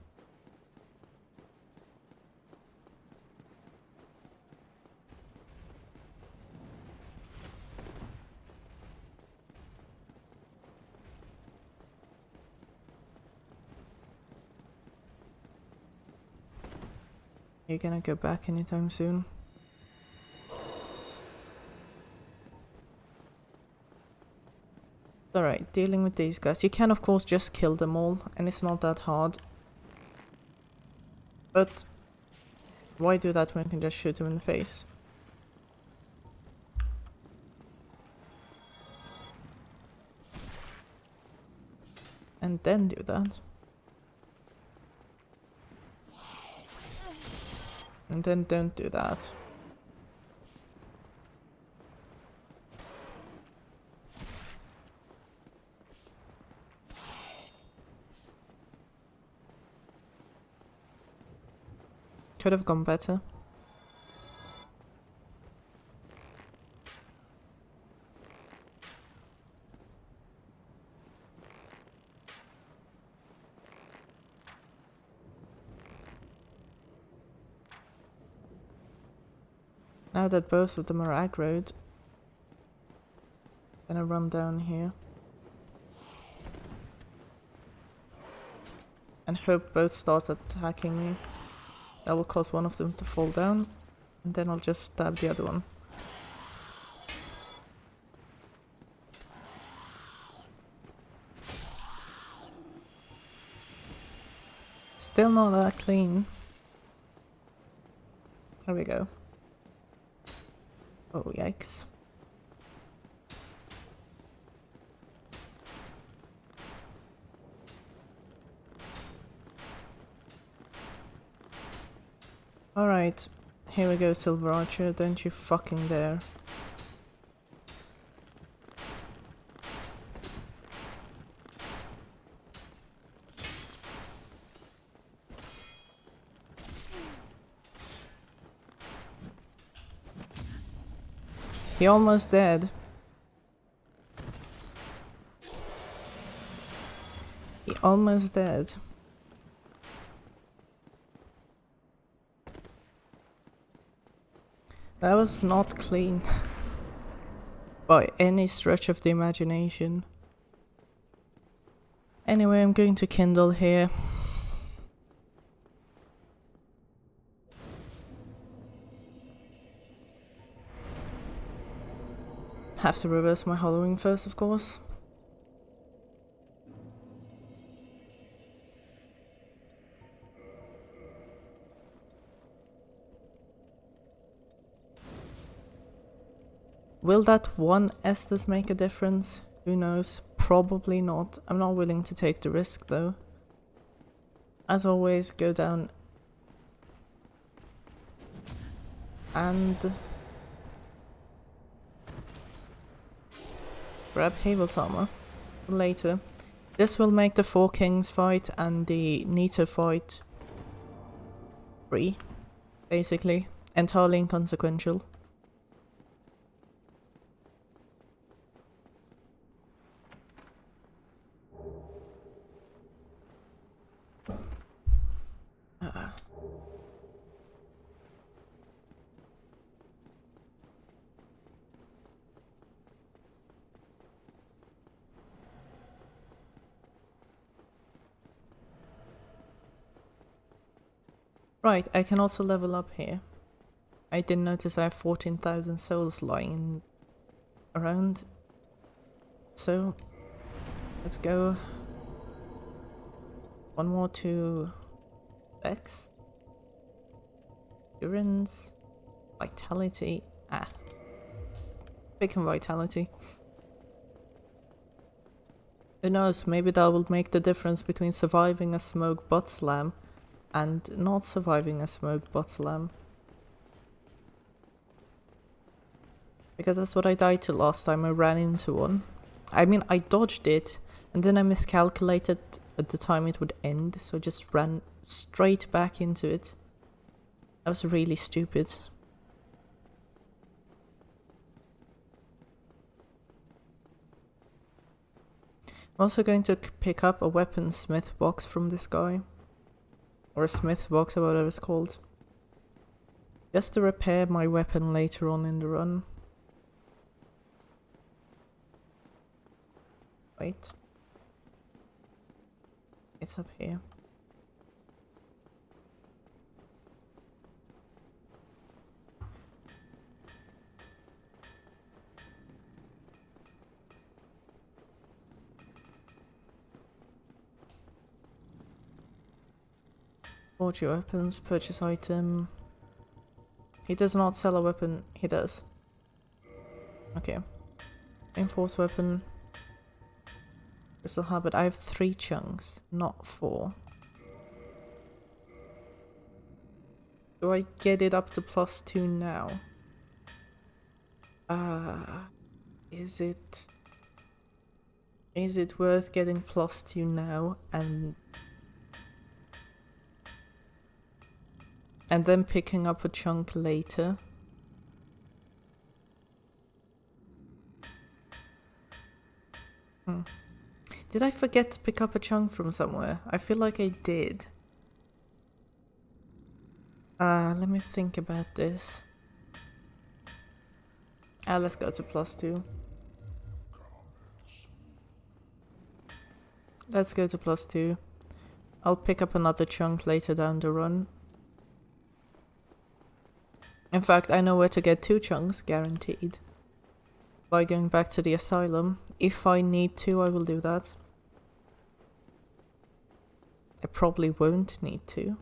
You're gonna go back anytime soon. Alright, dealing with these guys. You can of course just kill them all, and it's not that hard. But why do that when you can just shoot them in the face? And then do that. And then don't do that. Could have gone better. Now that both of them are aggroed, I'm gonna run down here. And hope both start attacking me. That will cause one of them to fall down, and then I'll just stab the other one. Still not that clean. There we go. Oh, yikes. Alright, here we go, Silver Archer, don't you fucking dare. He almost dead. He almost dead. That was not clean. By any stretch of the imagination. Anyway, I'm going to kindle here. Have to reverse my hollowing first, of course. Will that one Estus make a difference? Who knows? Probably not. I'm not willing to take the risk though. As always, go down and grab Havel's armor later. This will make the Four Kings fight and the Nito fight free, basically. Entirely inconsequential. Right, I can also level up here. I didn't notice I have 14,000 souls lying around. So, let's go. One more to Dex. Endurance. Vitality. Pick and Vitality. Who knows, maybe that will make the difference between surviving a smoke butt slam and not surviving a smoked butt slam. Because that's what I died to last time. I ran into one. I mean, I dodged it, and then I miscalculated at the time it would end, so I just ran straight back into it. That was really stupid. I'm also going to pick up a weaponsmith box from this guy. Or a smith box, or whatever it's called. Just to repair my weapon later on in the run. Wait. It's up here. Forge your weapons, purchase item. He does not sell a weapon. He does. Okay. Enforce weapon. Crystal habit. I have 3 chunks, not 4. Do I get it up to +2 now? Is it worth getting +2 now and and then picking up a chunk later. Did I forget to pick up a chunk from somewhere? I feel like I did. Let me think about this. Let's go to +2. Let's go to +2. I'll pick up another chunk later down the run. In fact, I know where to get 2 chunks, guaranteed. By going back to the asylum. If I need to, I will do that. I probably won't need to.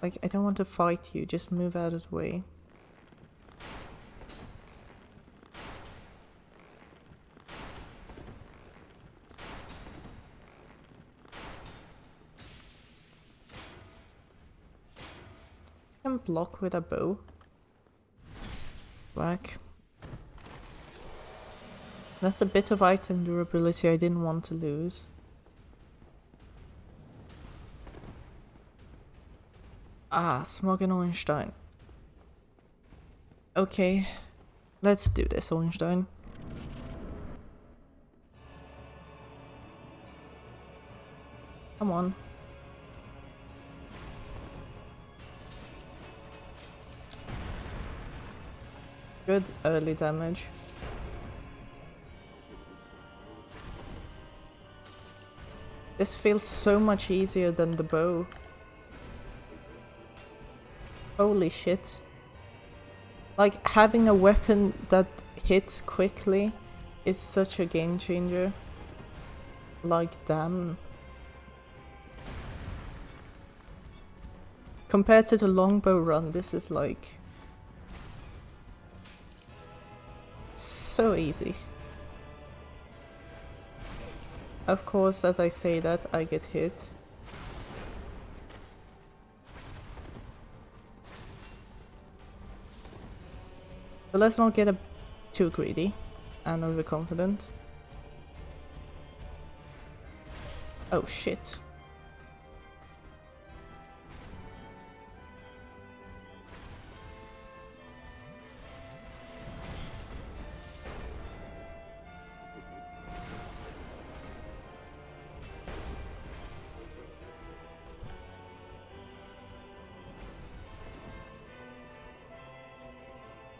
Like, I don't want to fight you, just move out of the way. I can block with a bow. Whack. That's a bit of item durability I didn't want to lose. Smog and Ornstein. Okay, let's do this, Ornstein. Come on. Good early damage. This feels so much easier than the bow. Holy shit. Like, having a weapon that hits quickly is such a game changer. Like, damn. Compared to the longbow run, this is like... so easy. Of course, as I say that, I get hit. But let's not get too greedy and overconfident. Oh shit.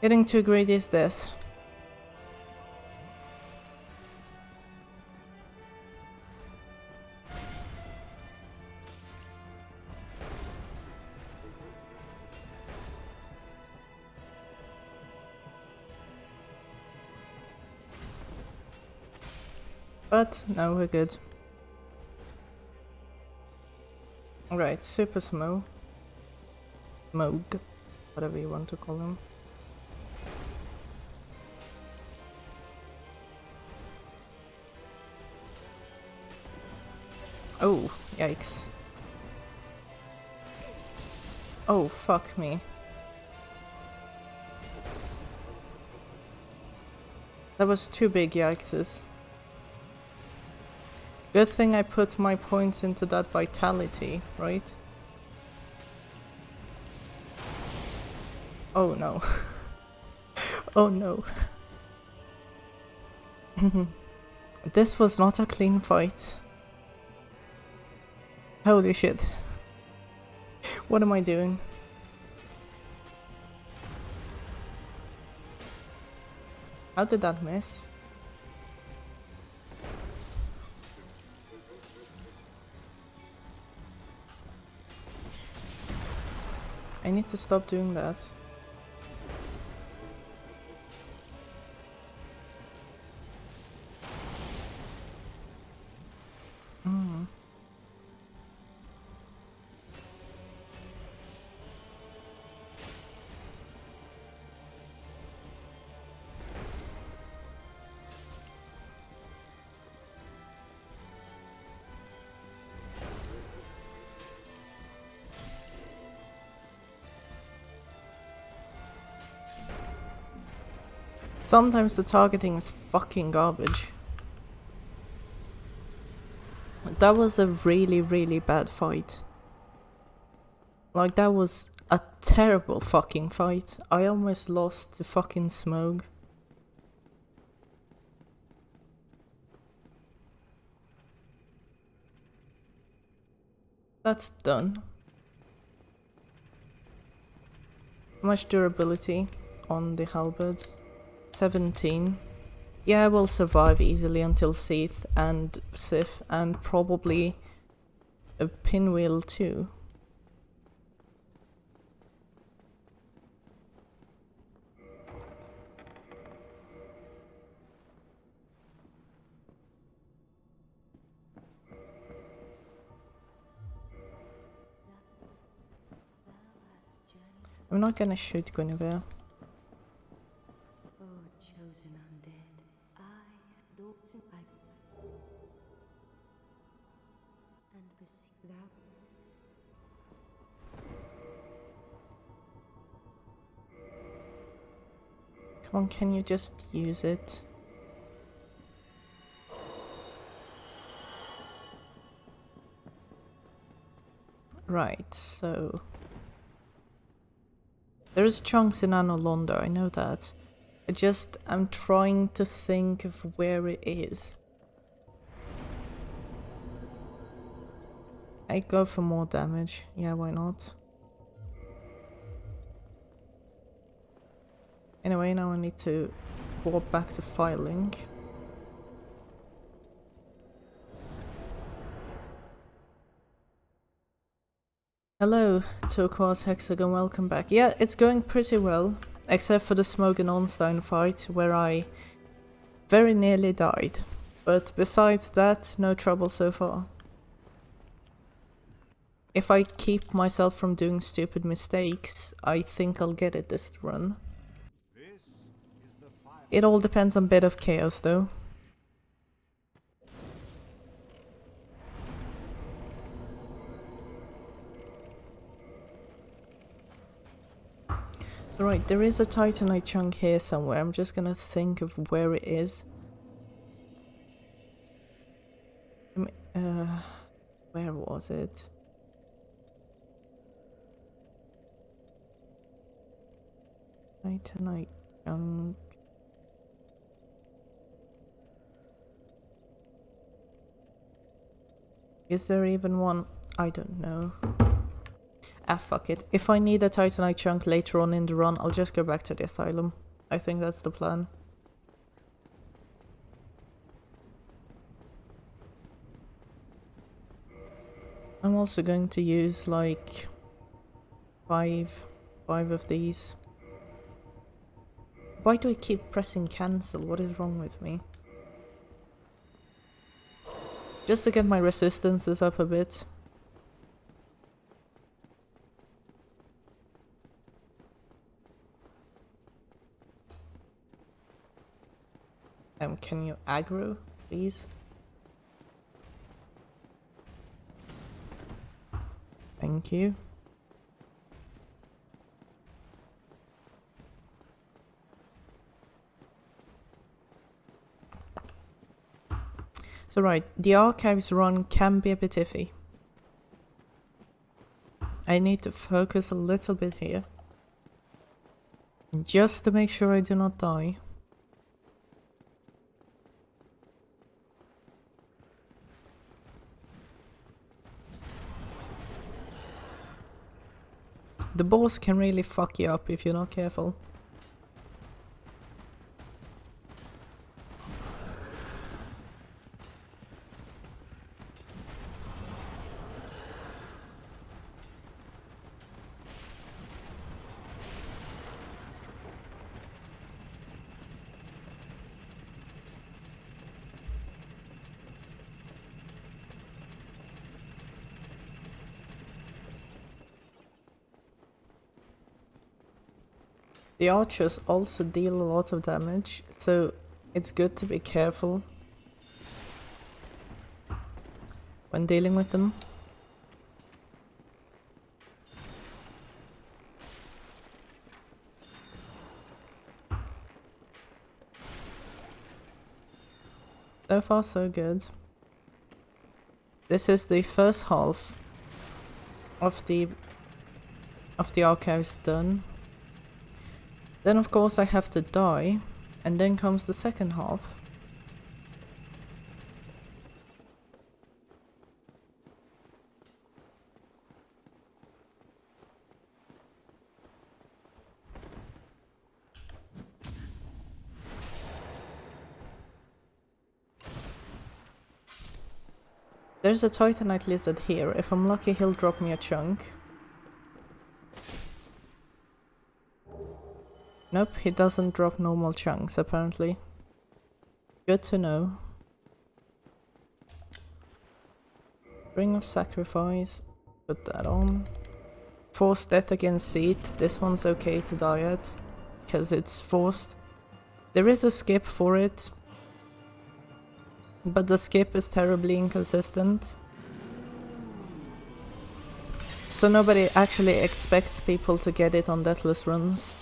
Getting too greedy is death. But no, we're good. Alright, Super Smog, whatever you want to call him. Oh, yikes. Oh, fuck me. That was 2 big yikes. Good thing I put my points into that vitality, right? Oh no. Oh no. This was not a clean fight. Holy shit. What am I doing? How did that miss? I need to stop doing that. Sometimes the targeting is fucking garbage. That was a really, really bad fight. Like, that was a terrible fucking fight. I almost lost to fucking Smoke. That's done. How much durability on the halberd? 17. Yeah, I will survive easily until Sith and probably a pinwheel too. I'm not gonna shoot Guinevere. Oh, chosen undead, I have thoughts and beseech thou. Come on, can you just use it? Right, so... There's chunks in Anolonda, I know that. I'm trying to think of where it is. I go for more damage. Yeah, why not? Anyway, now I need to warp back to Firelink. Hello, Turquoise Hexagon, welcome back. Yeah, it's going pretty well, except for the Smoke and Ornstein fight, where I very nearly died. But besides that, no trouble so far. If I keep myself from doing stupid mistakes, I think I'll get it this run. It all depends on a bit of chaos, though. So right, there is a Titanite chunk here somewhere. I'm just gonna think of where it is. Where was it? Titanite chunk. Is there even one? I don't know. Ah, fuck it. If I need a Titanite chunk later on in the run, I'll just go back to the asylum. I think that's the plan. I'm also going to use like five of these. Why do I keep pressing cancel? What is wrong with me? Just to get my resistances up a bit. Can you aggro, please? Thank you. So right, the archives run can be a bit iffy. I need to focus a little bit here. Just to make sure I do not die. The boss can really fuck you up if you're not careful. The archers also deal a lot of damage, so it's good to be careful when dealing with them. So far so good. This is the first half of the archives done. Then of course I have to die, and then comes the second half. There's a Titanite lizard here. If I'm lucky, he'll drop me a chunk. Nope, he doesn't drop normal chunks, apparently. Good to know. Ring of Sacrifice. Put that on. Forced Death Against Seat. This one's okay to die at, because it's forced. There is a skip for it, but the skip is terribly inconsistent. So nobody actually expects people to get it on Deathless runs.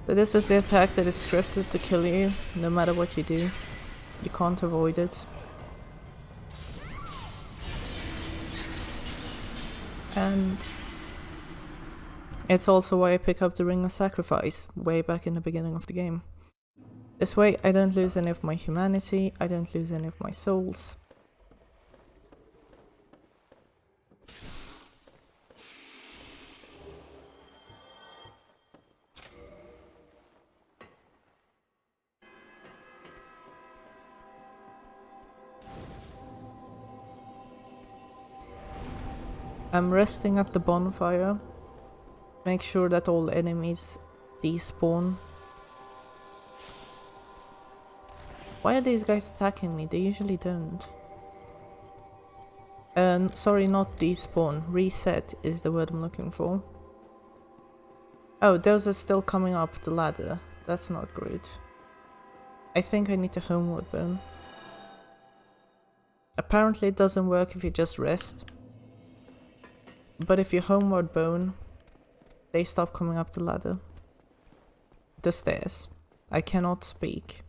So this is the attack that is scripted to kill you, no matter what you do. You can't avoid it. And it's also why I pick up the Ring of Sacrifice, way back in the beginning of the game. This way I don't lose any of my humanity, I don't lose any of my souls. I'm resting at the bonfire. Make sure that all enemies despawn. Why are these guys attacking me? They usually don't. Sorry, not despawn. Reset is the word I'm looking for. Oh, those are still coming up the ladder. That's not good. I think I need to homeward bone. Apparently it doesn't work if you just rest. But if you homeward bone, they stop coming up the ladder. The stairs. I cannot speak.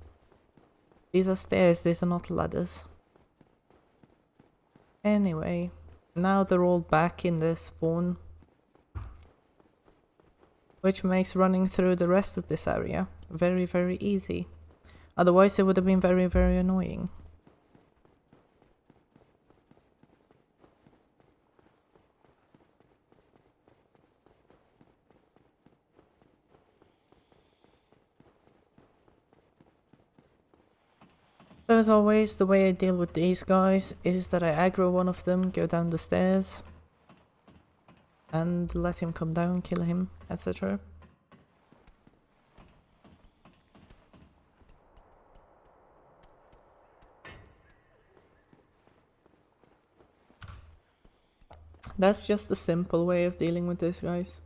These are stairs, these are not ladders. Anyway, now they're all back in their spawn. Which makes running through the rest of this area very, very easy. Otherwise it would have been very, very annoying. So as always, the way I deal with these guys is that I aggro one of them, go down the stairs, and let him come down, kill him, etc. That's just a simple way of dealing with these guys.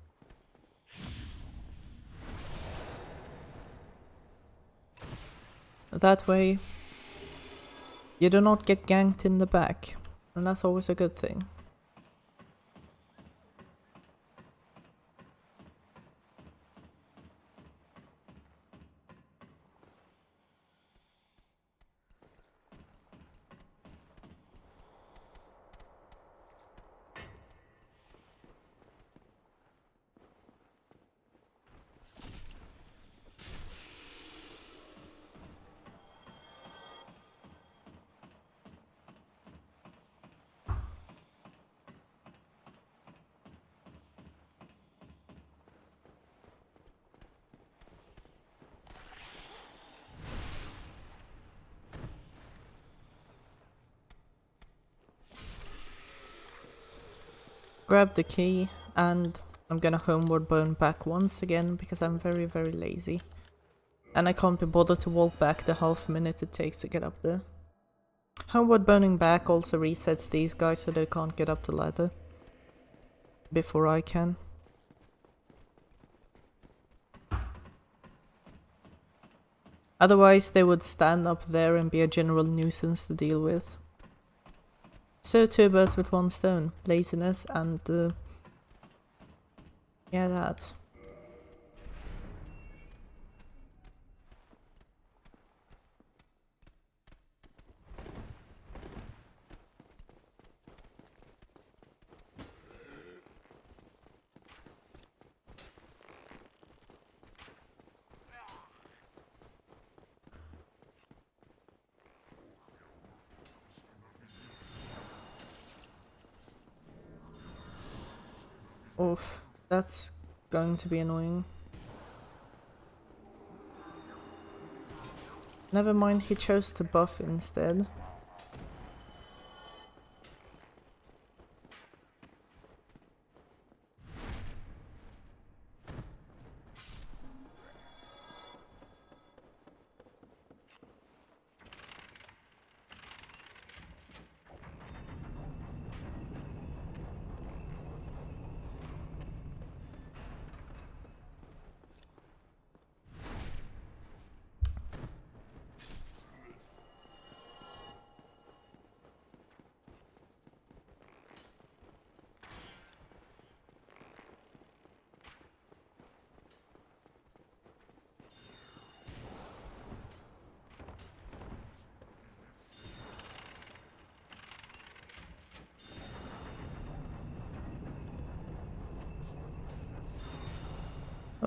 That way, you do not get ganked in the back, and that's always a good thing. Grab the key, and I'm gonna homeward bone back once again because I'm very, very lazy. And I can't be bothered to walk back the half minute it takes to get up there. Homeward boning back also resets these guys so they can't get up the ladder before I can. Otherwise they would stand up there and be a general nuisance to deal with. So 2 birds with 1 stone. Laziness and Yeah, that. Oof, that's going to be annoying. Never mind, he chose to buff instead.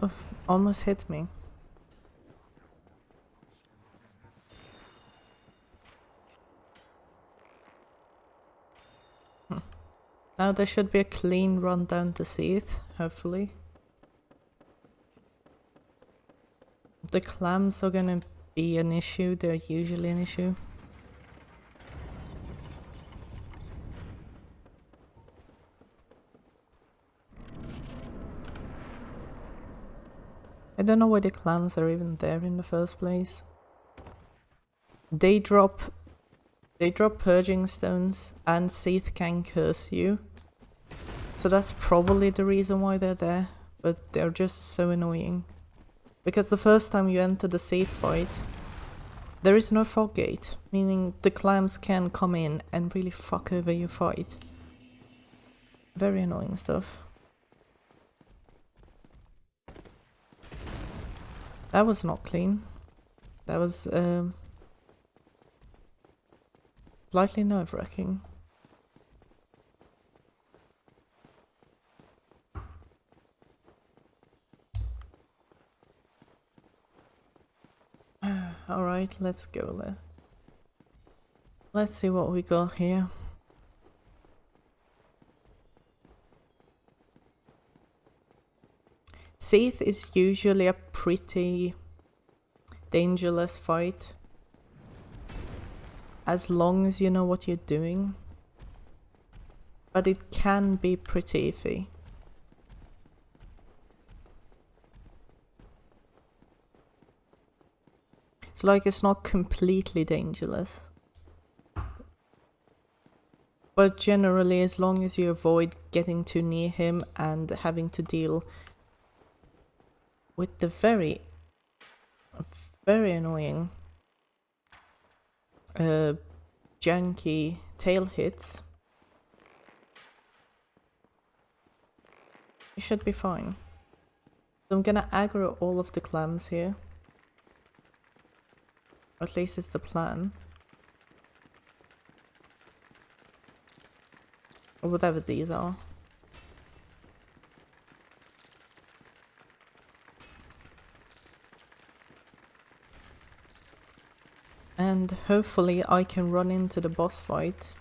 Oh, almost hit me. Now there should be a clean run down to Seath, hopefully. The clams are gonna be an issue, they're usually an issue. I don't know why the clams are even there in the first place. They drop purging stones and Seath can curse you. So that's probably the reason why they're there, but they're just so annoying. Because the first time you enter the Seath fight, there is no fog gate, meaning the clams can come in and really fuck over your fight. Very annoying stuff. That was not clean. That was slightly nerve-wracking. Alright, let's go there. Let's see what we got here. Seath is usually a pretty dangerous fight. As long as you know what you're doing. But it can be pretty iffy. So like it's not completely dangerous. But generally, as long as you avoid getting too near him and having to deal with the very annoying janky tail hits, you should be fine. So I'm gonna aggro all of the clams here. Or at least it's the plan. Or whatever these are. And hopefully I can run into the boss fight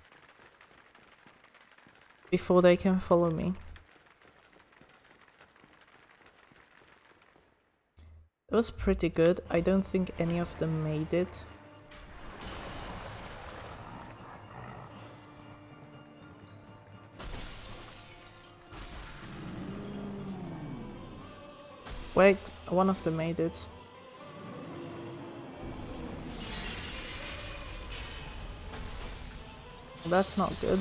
before they can follow me. It was pretty good. I don't think any of them made it. Wait, one of them made it. That's not good.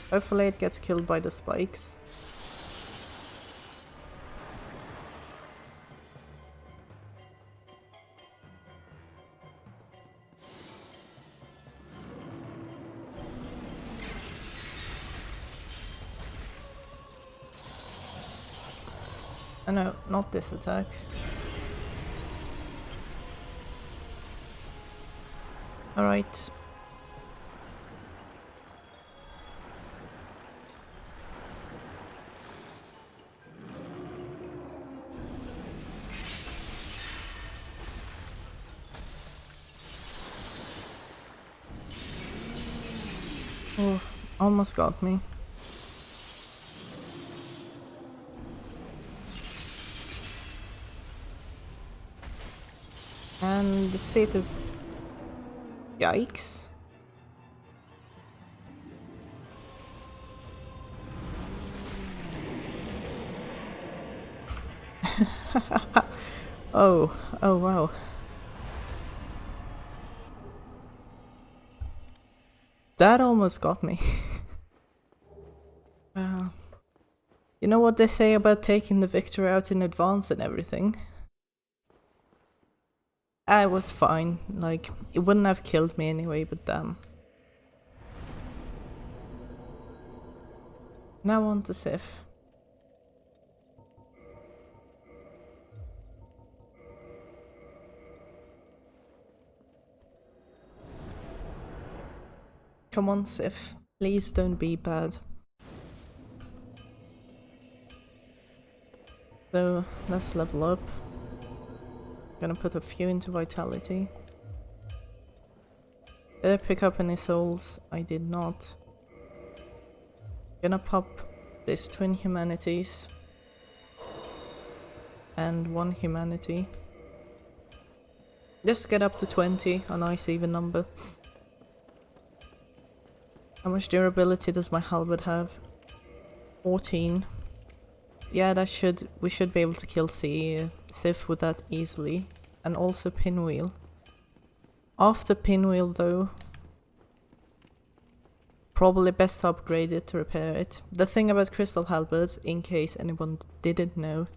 Hopefully it gets killed by the spikes. Oh no, not this attack. Alright. Oh, almost got me. And the seat is... Yikes. Oh wow. That almost got me. Wow. You know what they say about taking the victor out in advance and everything? I was fine, like, it wouldn't have killed me anyway, but damn. Now on to Sif. Come on, Sif. Please don't be bad. So, let's level up. Gonna put a few into vitality. Did I pick up any souls? I did not. Gonna pop this twin humanities. And one humanity. Just get up to 20, a nice even number. How much durability does my halberd have? 14. Yeah, we should be able to kill Sif with that easily. And also Pinwheel. After Pinwheel though, probably best to upgrade it to repair it. The thing about crystal halberds, in case anyone didn't know,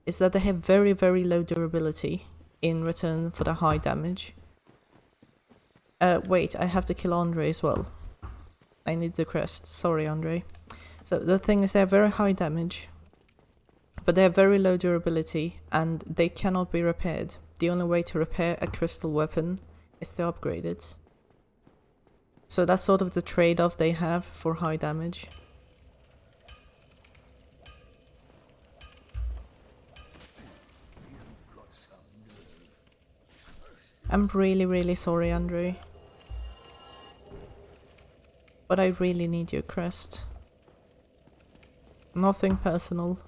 is that they have very low durability in return for the high damage. Wait, I have to kill Andre as well. I need the crest, sorry Andre. So the thing is they have very high damage, but they have very low durability and they cannot be repaired. The only way to repair a crystal weapon is to upgrade it. So that's sort of the trade-off they have for high damage. I'm really sorry, Andre. But I really need your crest. Nothing personal.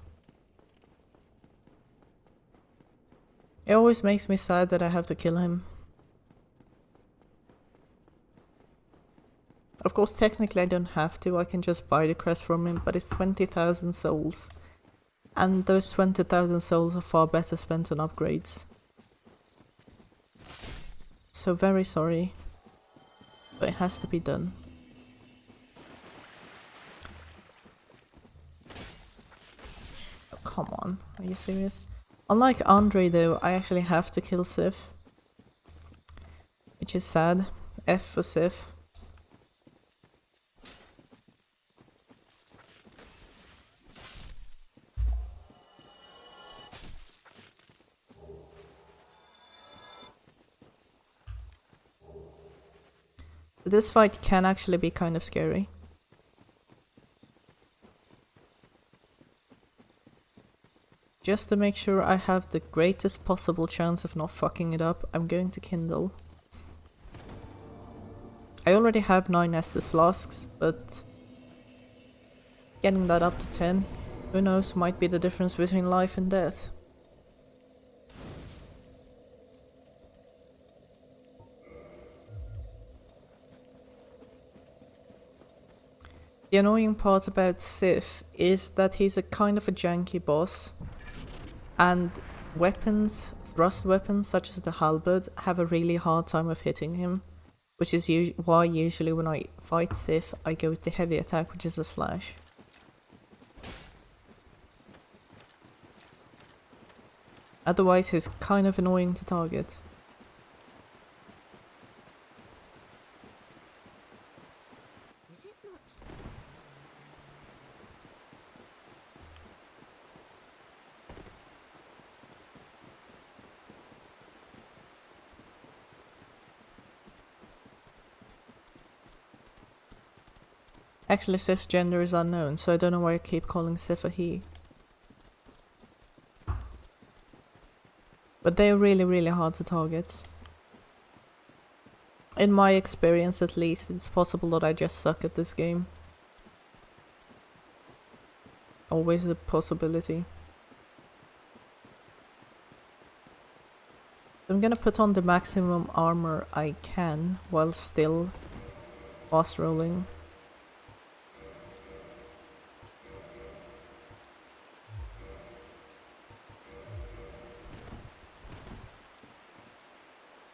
It always makes me sad that I have to kill him. Of course, technically I don't have to, I can just buy the crest from him, but it's 20,000 souls. And those 20,000 souls are far better spent on upgrades. So very sorry, but it has to be done. Oh, come on, are you serious? Unlike Andre though, I actually have to kill Sif. Which is sad. F for Sif. This fight can actually be kind of scary. Just to make sure I have the greatest possible chance of not fucking it up, I'm going to Kindle. I already have 9 Estus flasks, but getting that up to 10, who knows, might be the difference between life and death. The annoying part about Sif is that he's a kind of a janky boss, and weapons, thrust weapons such as the halberd, have a really hard time of hitting him, which is why usually when I fight Sif I go with the heavy attack, which is a slash. Otherwise he's kind of annoying to target. Is it not Actually, Sif's gender is unknown, so I don't know why I keep calling Sif a he. But they're really, really hard to target. In my experience, at least, it's possible that I just suck at this game. Always a possibility. I'm gonna put on the maximum armor I can while still boss rolling.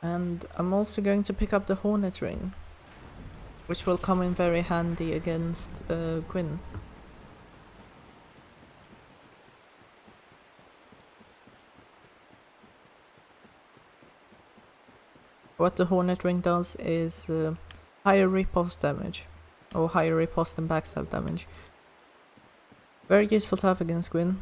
And I'm also going to pick up the Hornet Ring, which will come in very handy against Gwyn. What the Hornet Ring does is higher riposte damage, or higher riposte and backstab damage. Very useful to have against Gwyn.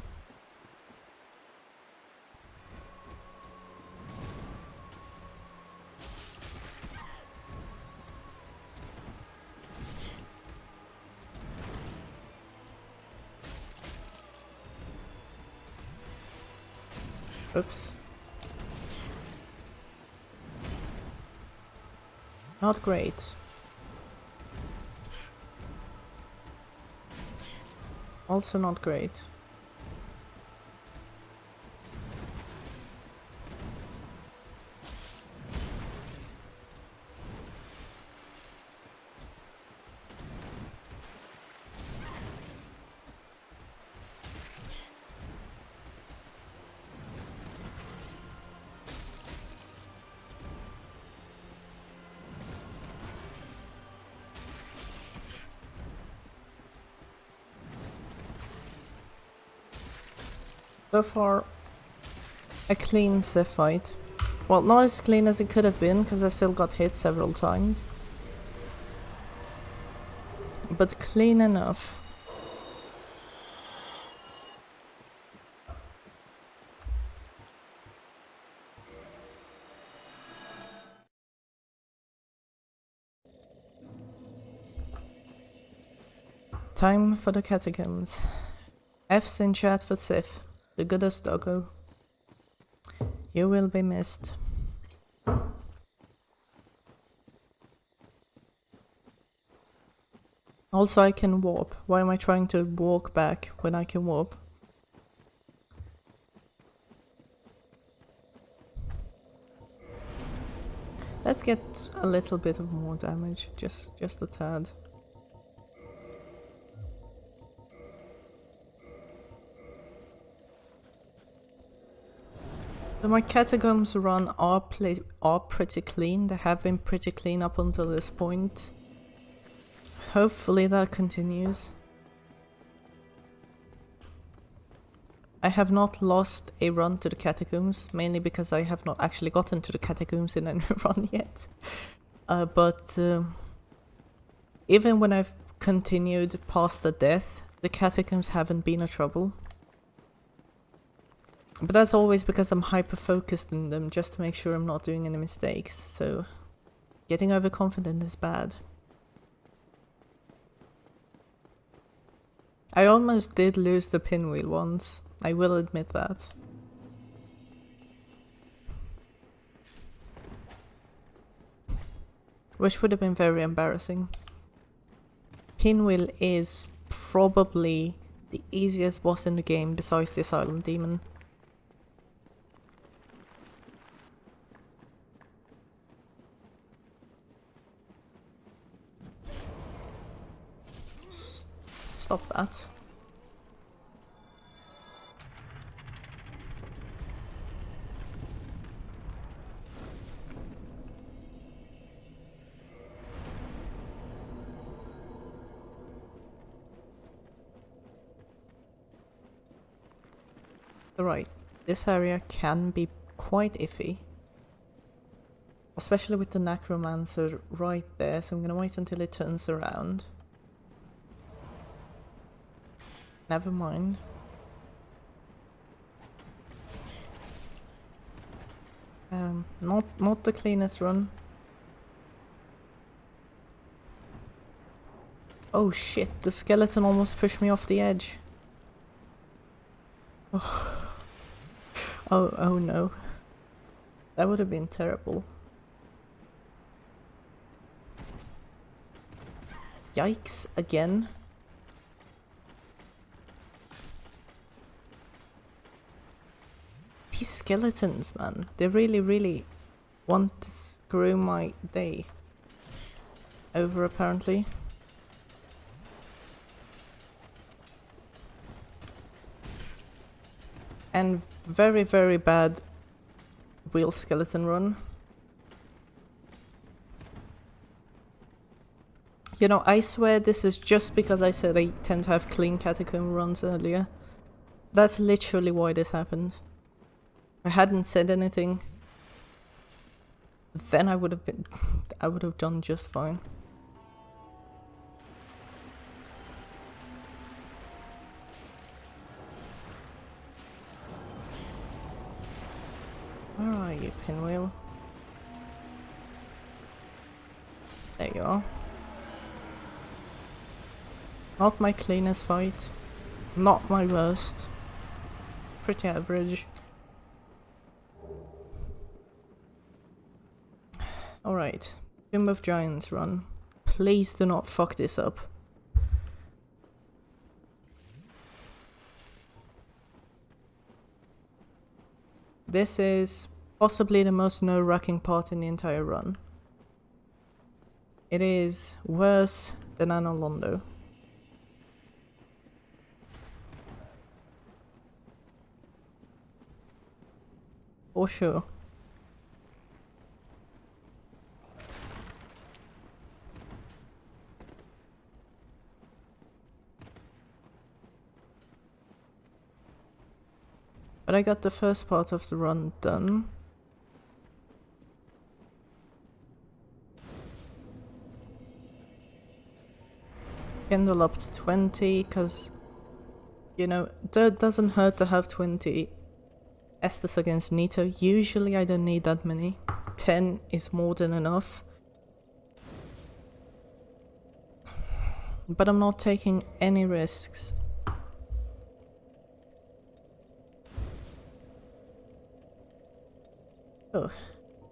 Oops. Not great. Also not great. So far, a clean Sif fight. Well, not as clean as it could have been, because I still got hit several times. But clean enough. Time for the catacombs. F's in chat for Sif, the goodest doggo. You will be missed. Also, I can warp. Why am I trying to walk back when I can warp? Let's get a little bit of more damage, just a tad. So my catacombs run are pretty clean. They have been pretty clean up until this point. Hopefully that continues. I have not lost a run to the catacombs, mainly because I have not actually gotten to the catacombs in any run yet. But even when I've continued past the death, the catacombs haven't been a trouble. But that's always because I'm hyper-focused in them, just to make sure I'm not doing any mistakes, so getting overconfident is bad. I almost did lose the pinwheel once, I will admit that. Which would have been very embarrassing. Pinwheel is probably the easiest boss in the game besides the Asylum Demon. Stop that. Right, this area can be quite iffy. Especially with the Necromancer right there, so I'm gonna wait until it turns around. Never mind. Not the cleanest run. Oh shit, the skeleton almost pushed me off the edge. Oh no. That would have been terrible. Yikes, again. These skeletons, man. They really want to screw my day over, apparently. And very bad wheel skeleton run. You know, I swear this is just because I said I tend to have clean catacomb runs earlier. That's literally why this happened. If I hadn't said anything, then I would have done just fine. Where are you, Pinwheel? There you are. Not my cleanest fight. Not my worst. Pretty average. Alright. Tomb of Giants run. Please do not fuck this up. This is possibly the most nerve-wracking part in the entire run. It is worse than Anolondo. For sure. But I got the first part of the run done. Kindle up to 20, because, you know, it doesn't hurt to have 20 Estus against Nito. Usually I don't need that many. 10 is more than enough. But I'm not taking any risks.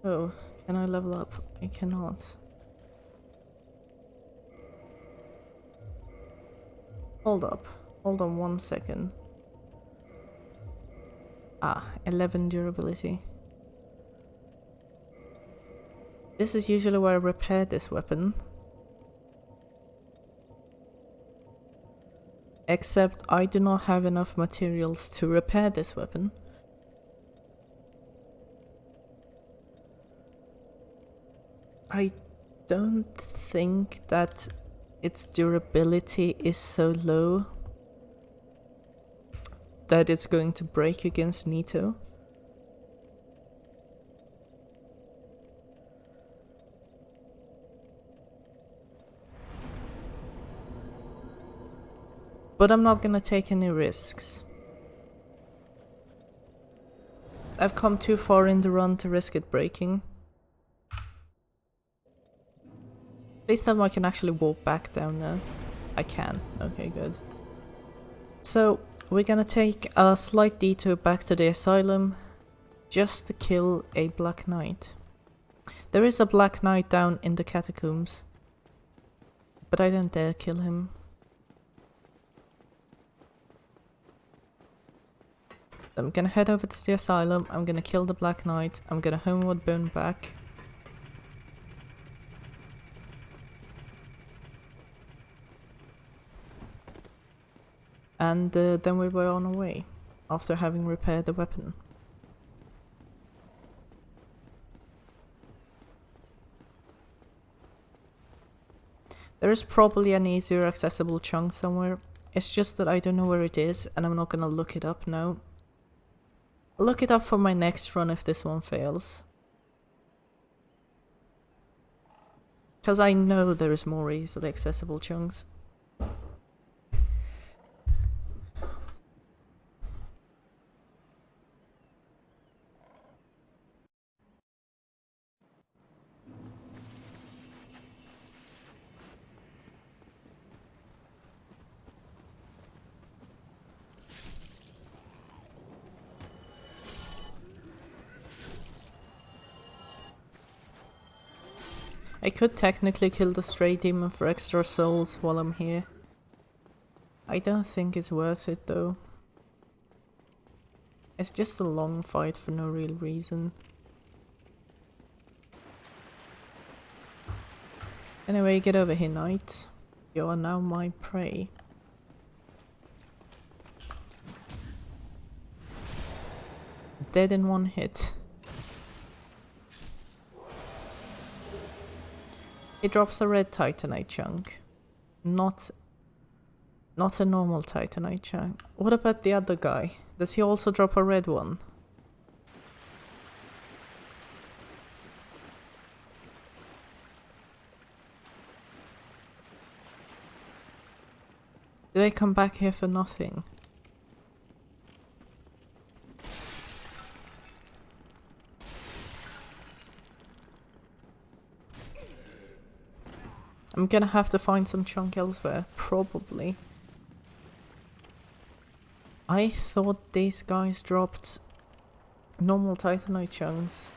Oh, can I level up? I cannot. Hold on 1 second. 11 durability. This is usually where I repair this weapon. Except I do not have enough materials to repair this weapon. I don't think that its durability is so low that it's going to break against Nito. But I'm not gonna take any risks. I've come too far in the run to risk it breaking. Please tell me I can actually walk back down now. I can. Okay, good. So, we're gonna take a slight detour back to the asylum just to kill a Black Knight. There is a Black Knight down in the catacombs, but I don't dare kill him. I'm gonna head over to the asylum, I'm gonna kill the Black Knight, I'm gonna homeward bound back. And then we were on our way, after having repaired the weapon. There is probably an easier accessible chunk somewhere, it's just that I don't know where it is, and I'm not gonna look it up now. I'll look it up for my next run if this one fails. Because I know there is more easily accessible chunks. I could technically kill the stray demon for extra souls while I'm here. I don't think it's worth it though. It's just a long fight for no real reason. Anyway, get over here, knight. You are now my prey. Dead in one hit. He drops a red titanite chunk. Not a normal titanite chunk. What about the other guy? Does he also drop a red one? Did I come back here for nothing? I'm gonna have to find some chunk elsewhere, probably. I thought these guys dropped normal titanite chunks.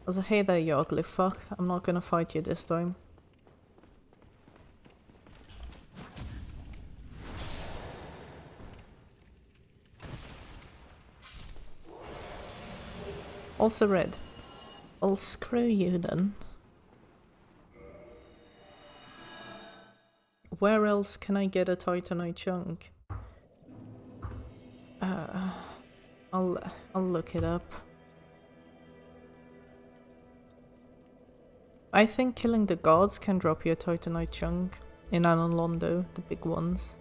Also, hey there, you ugly fuck. I'm not gonna fight you this time. Also red. I'll screw you then. Where else can I get a titanite chunk? I'll look it up. I think killing the gods can drop you a titanite chunk in Analondo, the big ones.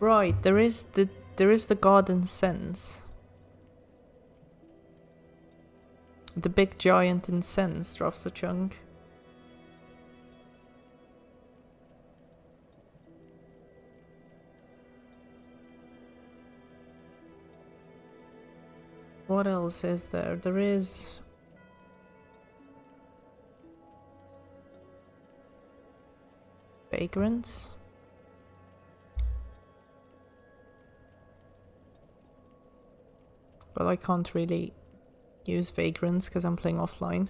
Right, there is the garden sense. The big giant incense drops a chunk. What else is there? There is... vagrants? Well, I can't really use vagrants because I'm playing offline.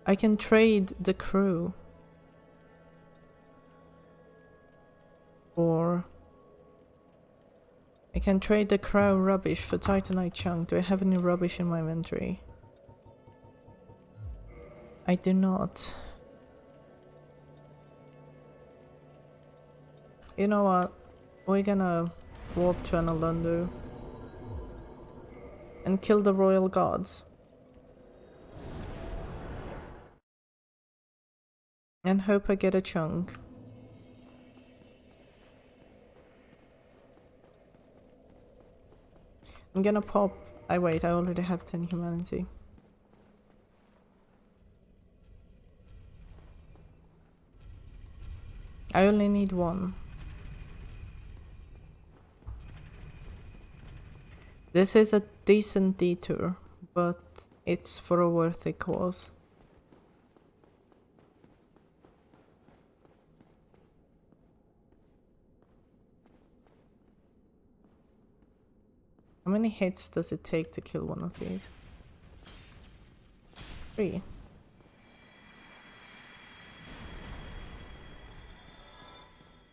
I can trade the crew. Or... I can trade the crow rubbish for titanite chunk. Do I have any rubbish in my inventory? I do not. You know what? We're gonna warp to Analondo and kill the royal gods. And hope I get a chunk. I'm gonna pop... wait, I already have 10 humanity. I only need one. This is a decent detour, but it's for a worthy cause. How many hits does it take to kill one of these? 3.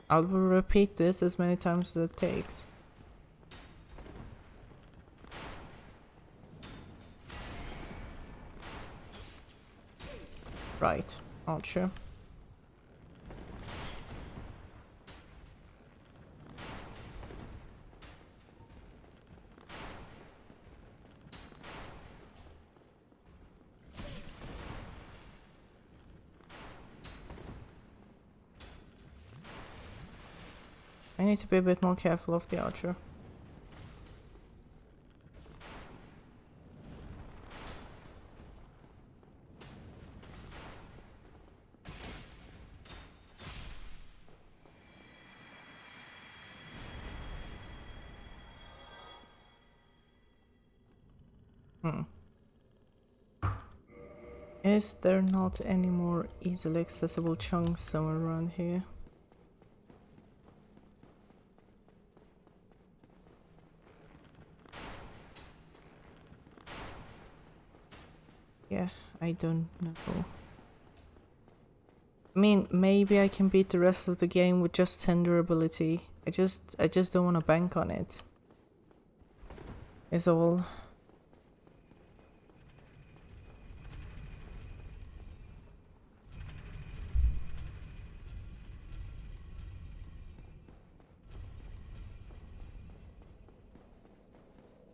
I will repeat this as many times as it takes. Right, Archer. I need to be a bit more careful of the archer. Is there not any more easily accessible chunks somewhere around here? Yeah, I don't know. I mean, maybe I can beat the rest of the game with just 10 durability. I just don't want to bank on it. Is all.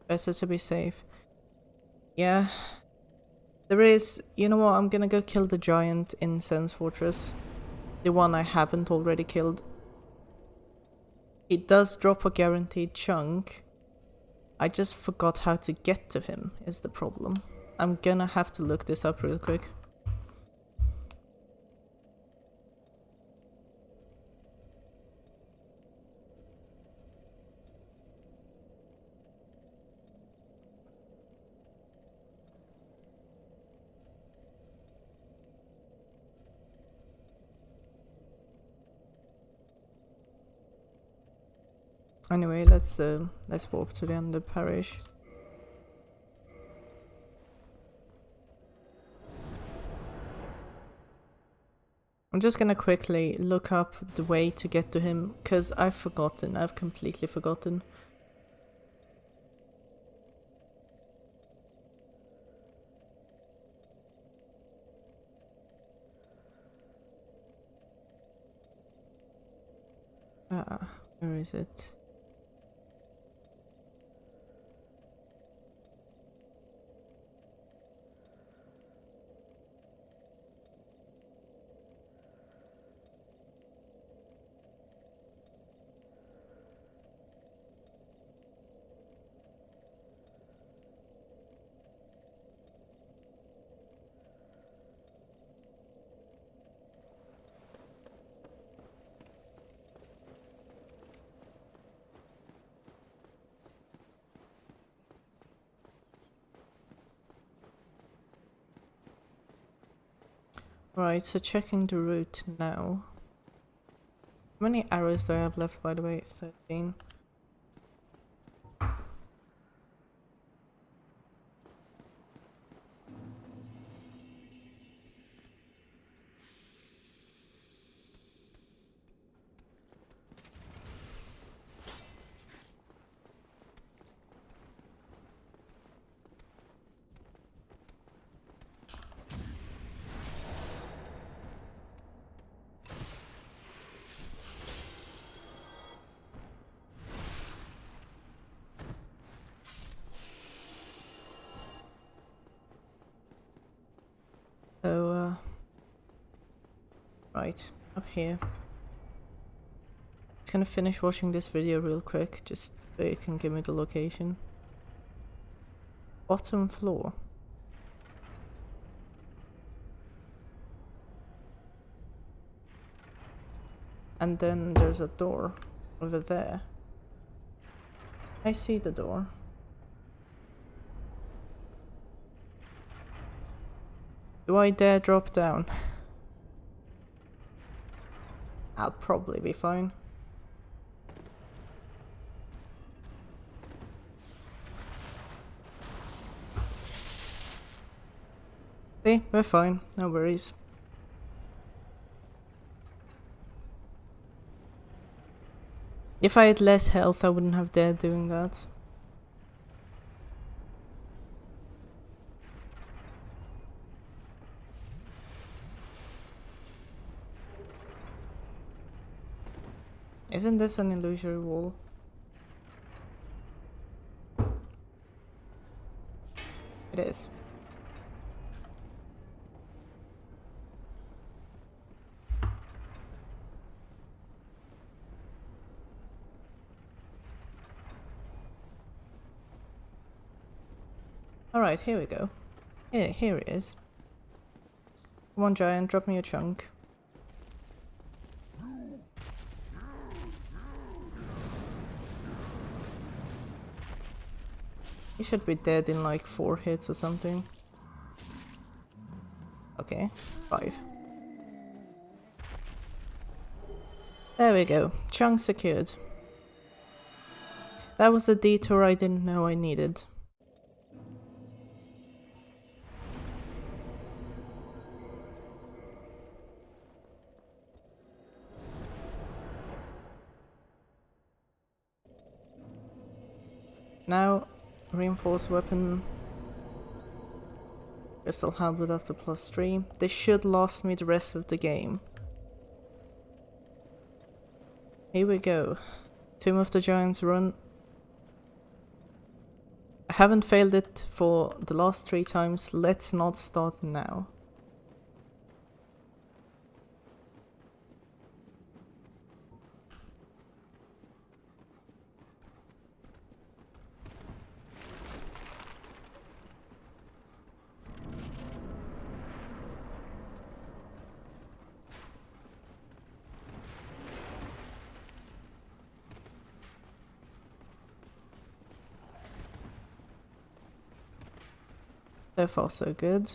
Better to be safe. Yeah. There is... You know what? I'm gonna go kill the giant in Sen's Fortress. The one I haven't already killed. It does drop a guaranteed chunk. I just forgot how to get to him, is the problem. I'm gonna have to look this up real quick. Anyway, let's walk to the end of the parish. I'm just gonna quickly look up the way to get to him, because I've forgotten. I've completely forgotten. Where is it? Right, so checking the route now. How many arrows do I have left, by the way? 13. So, right, up here. Just gonna finish watching this video real quick, just so you can give me the location. Bottom floor. And then there's a door over there. I see the door. Do I dare drop down? I'll probably be fine. See, we're fine, no worries. If I had less health, I wouldn't have dared doing that. Isn't this an illusory wall? It is. Alright, here we go. Here it is. Come on, giant, drop me a chunk. He should be dead in like 4 hits or something. Okay, 5. There we go. Chunk secured. That was a detour I didn't know I needed. Now, reinforced weapon. Crystal helmet up to +3. This should last me the rest of the game. Here we go. Tomb of the Giants run. I haven't failed it for the last 3 times. Let's not start now. So far so good.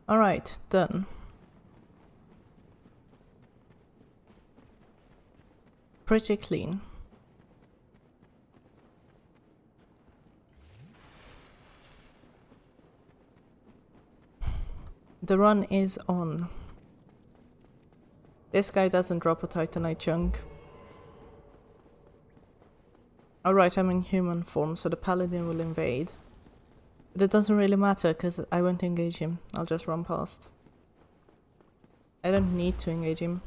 Alright, done. Pretty clean. The run is on. This guy doesn't drop a Titanite chunk. Alright, I'm in human form, so the paladin will invade. But it doesn't really matter, because I won't engage him. I'll just run past. I don't need to engage him.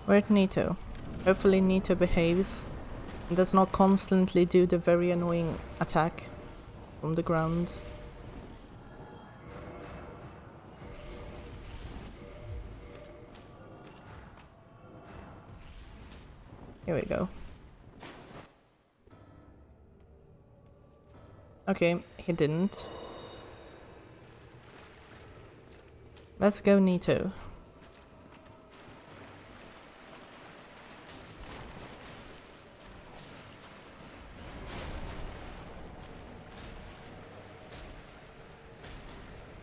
Where'd Nito? Hopefully Nito behaves and does not constantly do the very annoying attack from the ground. Here we go. Okay, he didn't. Let's go, Nito.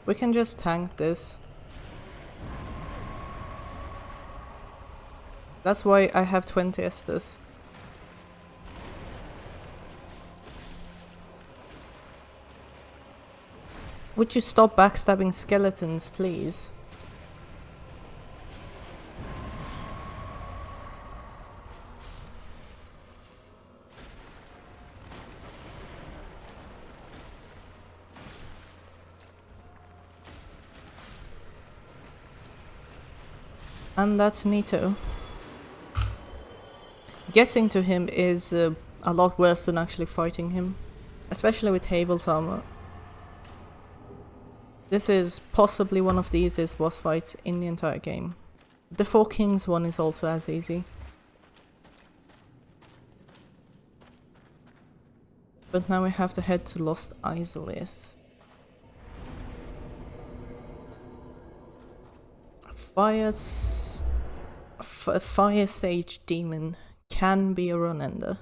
We can just tank this. That's why I have 20 Estus. Would you stop backstabbing skeletons, please? And that's Nito. Getting to him is a lot worse than actually fighting him. Especially with Havel's armor. This is possibly one of the easiest boss fights in the entire game. The Four Kings one is also as easy. But now we have to head to Lost Izalith. A Fire Sage demon can be a run ender.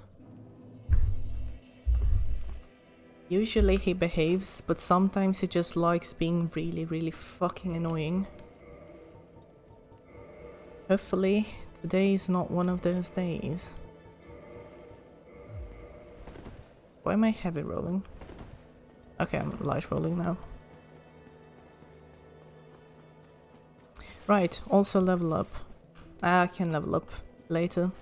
Usually he behaves, but sometimes he just likes being really fucking annoying. Hopefully today is not one of those days. Why am I heavy rolling? Okay, I'm light rolling now. Right, also level up. I can level up later.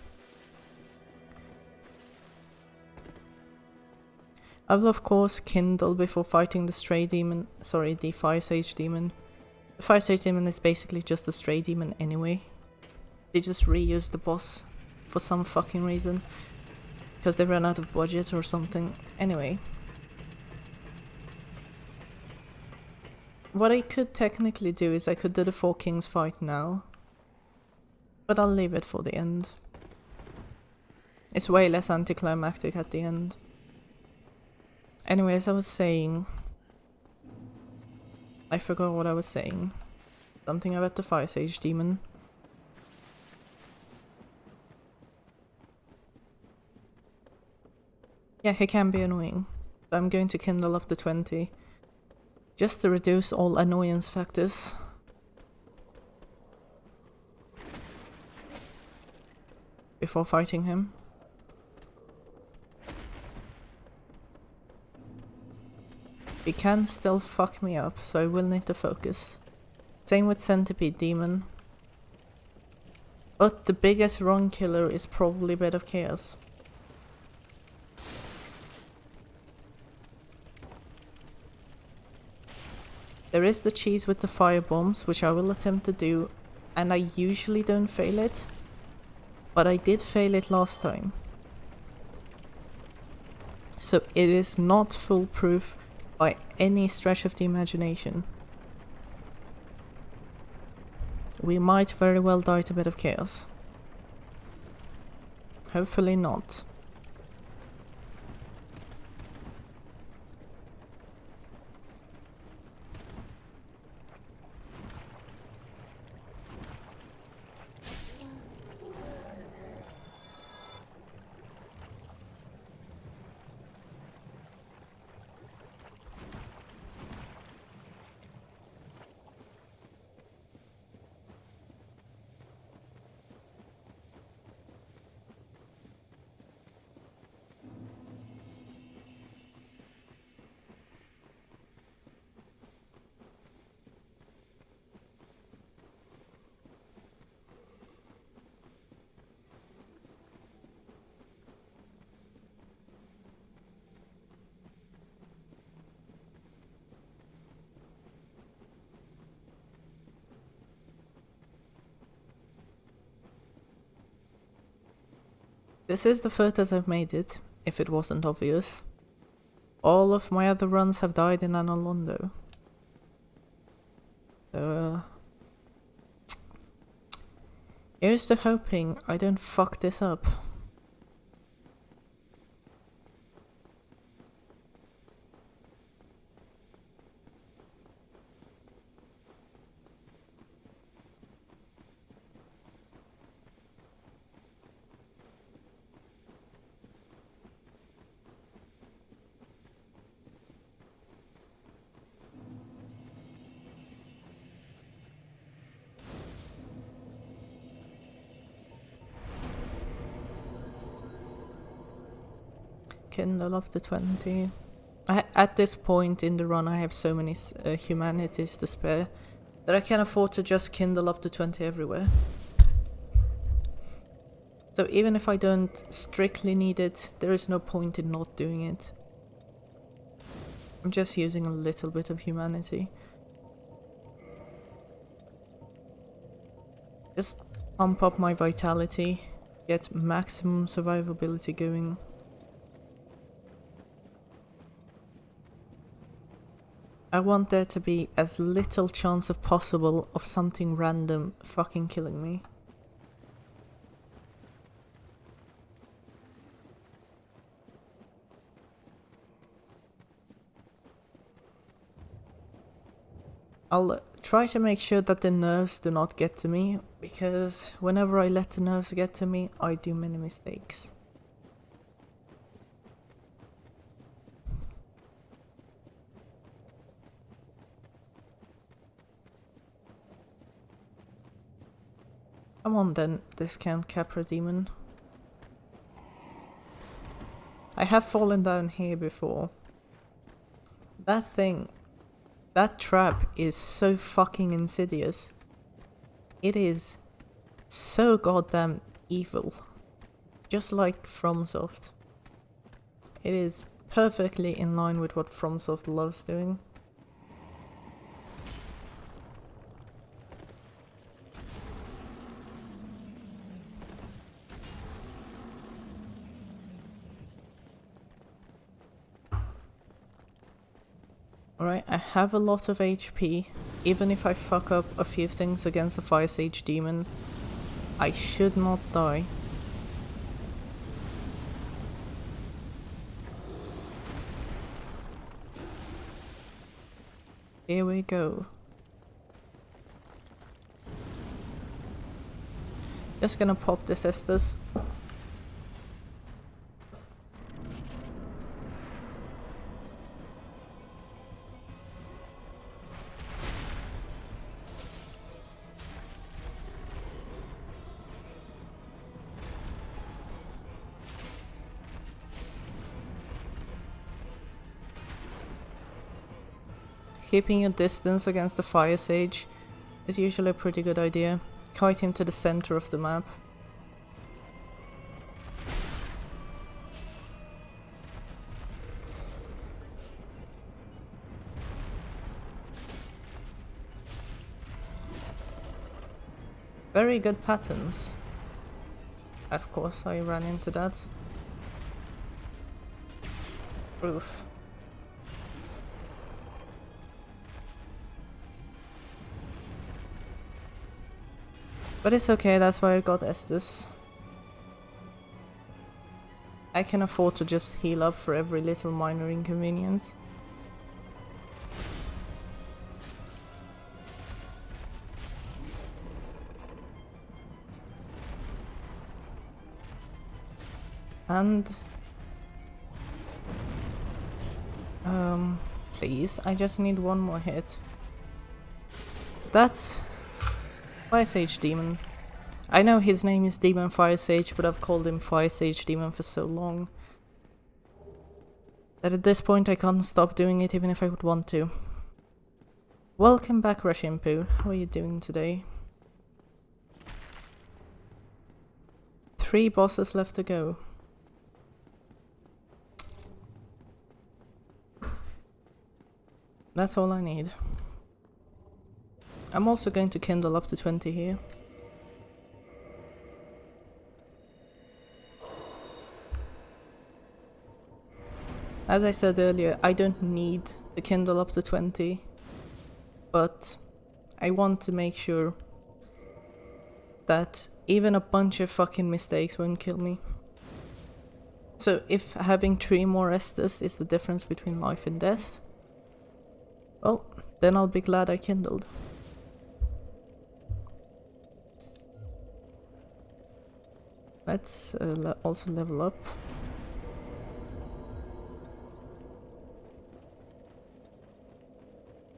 I will of course kindle before fighting the stray demon, sorry, the fire sage demon. The fire sage demon is basically just a stray demon anyway. They just reused the boss for some fucking reason. Because they ran out of budget or something. Anyway. What I could technically do is I could do the Four Kings fight now. But I'll leave it for the end. It's way less anticlimactic at the end. Anyway, as I was saying... I forgot what I was saying. Something about the Fire Sage demon. Yeah, he can be annoying. So I'm going to kindle up to 20. Just to reduce all annoyance factors. Before fighting him. He can still fuck me up, so I will need to focus. Same with Centipede Demon. But the biggest run killer is probably Bed of Chaos. There is the cheese with the fire bombs, which I will attempt to do, and I usually don't fail it. But I did fail it last time. So it is not foolproof by any stretch of the imagination. We might very well die to a bit of chaos. Hopefully not. This is the furthest I've made it, if it wasn't obvious. All of my other runs have died in Anolondo. So, here's to hoping I don't fuck this up. Kindle up to 20. At this point in the run I have so many humanities to spare that I can afford to just kindle up to 20 everywhere. So even if I don't strictly need it, there is no point in not doing it. I'm just using a little bit of humanity. Just pump up my vitality, get maximum survivability going. I want there to be as little chance as possible of something random fucking killing me. I'll try to make sure that the nerves do not get to me, because whenever I let the nerves get to me, I do many mistakes. Come on then, discount Capra Demon. I have fallen down here before. That thing, that trap is so fucking insidious. It is so goddamn evil. Just like FromSoft. It is perfectly in line with what FromSoft loves doing. Alright, I have a lot of HP. Even if I fuck up a few things against the Fire Sage Demon, I should not die. Here we go. Just gonna pop this Estus. Keeping a distance against the Fire Sage is usually a pretty good idea. Kite him to the center of the map. Very good patterns. Of course, I ran into that. Oof. But it's okay, that's why I got Estus. I can afford to just heal up for every little minor inconvenience. And... please, I just need one more hit. That's... Fire Sage Demon. I know his name is Demon Fire Sage, but I've called him Fire Sage Demon for so long that at this point I can't stop doing it even if I would want to. Welcome back, Rashimpu. How are you doing today? 3 bosses left to go. That's all I need. I'm also going to kindle up to 20 here. As I said earlier, I don't need to kindle up to 20, but I want to make sure that even a bunch of fucking mistakes won't kill me. So if having 3 more Estus is the difference between life and death, well, then I'll be glad I kindled. Let's also level up.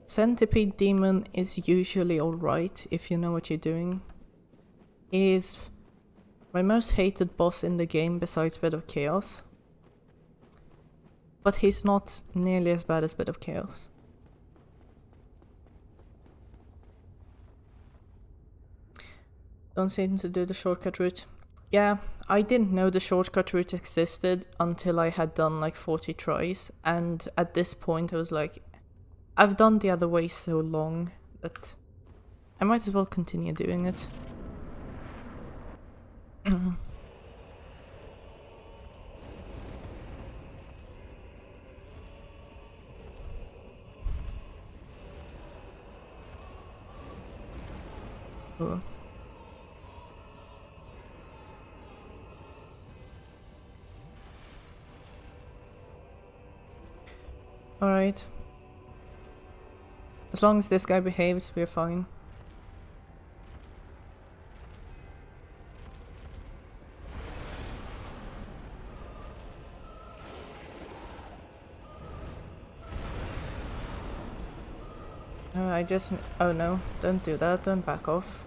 Centipede Demon is usually alright if you know what you're doing. He is my most hated boss in the game besides Bed of Chaos. But he's not nearly as bad as Bed of Chaos. Don't seem to do the shortcut route. Yeah, I didn't know the shortcut route existed until I had done like 40 tries, and at this point I was like, I've done the other way so long that I might as well continue doing it. Oh. Alright. As long as this guy behaves, we're fine. Oh no, don't do that, don't back off.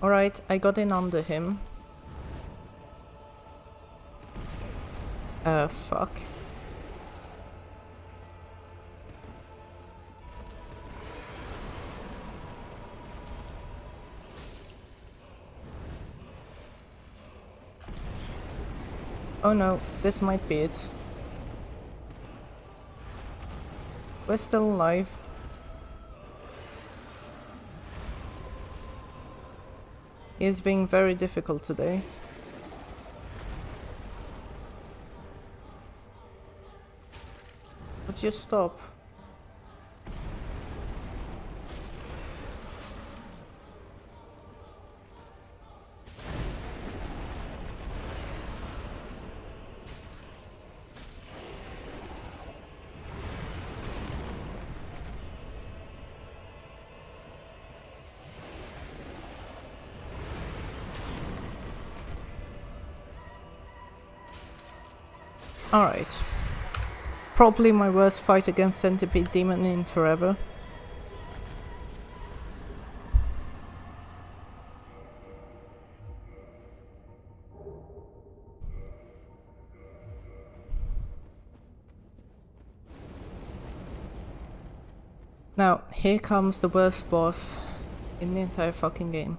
Alright, I got in under him. Fuck. Oh no, this might be it. We're still alive. He is being very difficult today. Would you stop? Alright. Probably my worst fight against Centipede Demon in forever. Now, here comes the worst boss in the entire fucking game.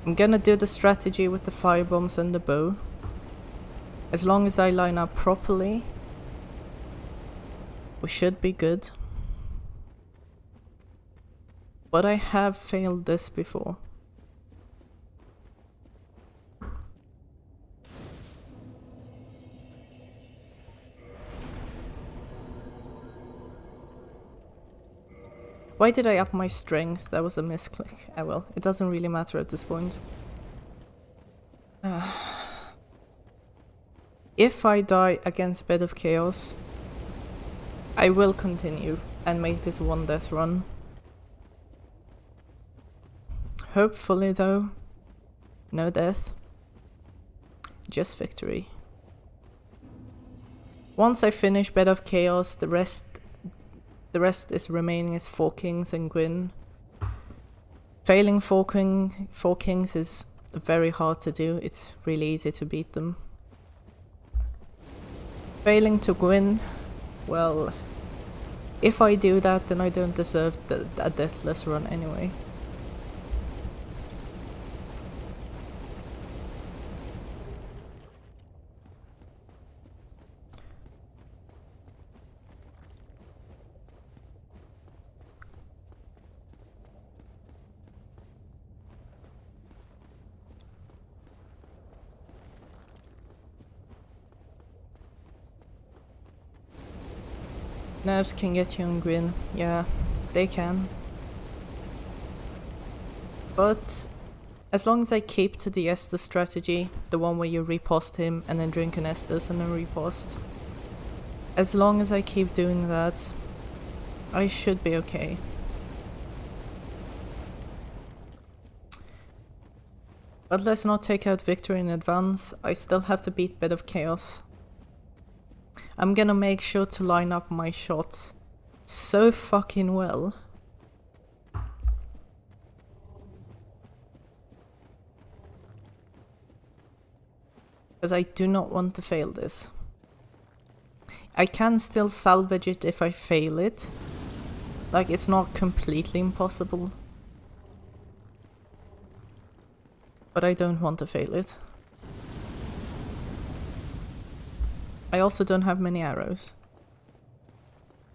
I'm gonna do the strategy with the firebombs and the bow. As long as I line up properly, we should be good. But I have failed this before. Why did I up my strength? That was a misclick. Ah well, it doesn't really matter at this point. If I die against Bed of Chaos, I will continue and make this one death run. Hopefully though, no death, just victory. Once I finish Bed of Chaos, the rest is remaining is 4 Kings and Gwyn. Failing 4 Kings is very hard to do, it's really easy to beat them. Failing to Gwyn, well, if I do that then I don't deserve a Deathless run anyway. Nerves can get you on Gwyn, yeah, they can. But as long as I keep to the Estus strategy, the one where you repost him and then drink an Estus and then repost. As long as I keep doing that, I should be okay. But let's not take out victory in advance, I still have to beat Bed of Chaos. I'm gonna make sure to line up my shots so fucking well. Because I do not want to fail this. I can still salvage it if I fail it. Like, it's not completely impossible. But I don't want to fail it. I also don't have many arrows.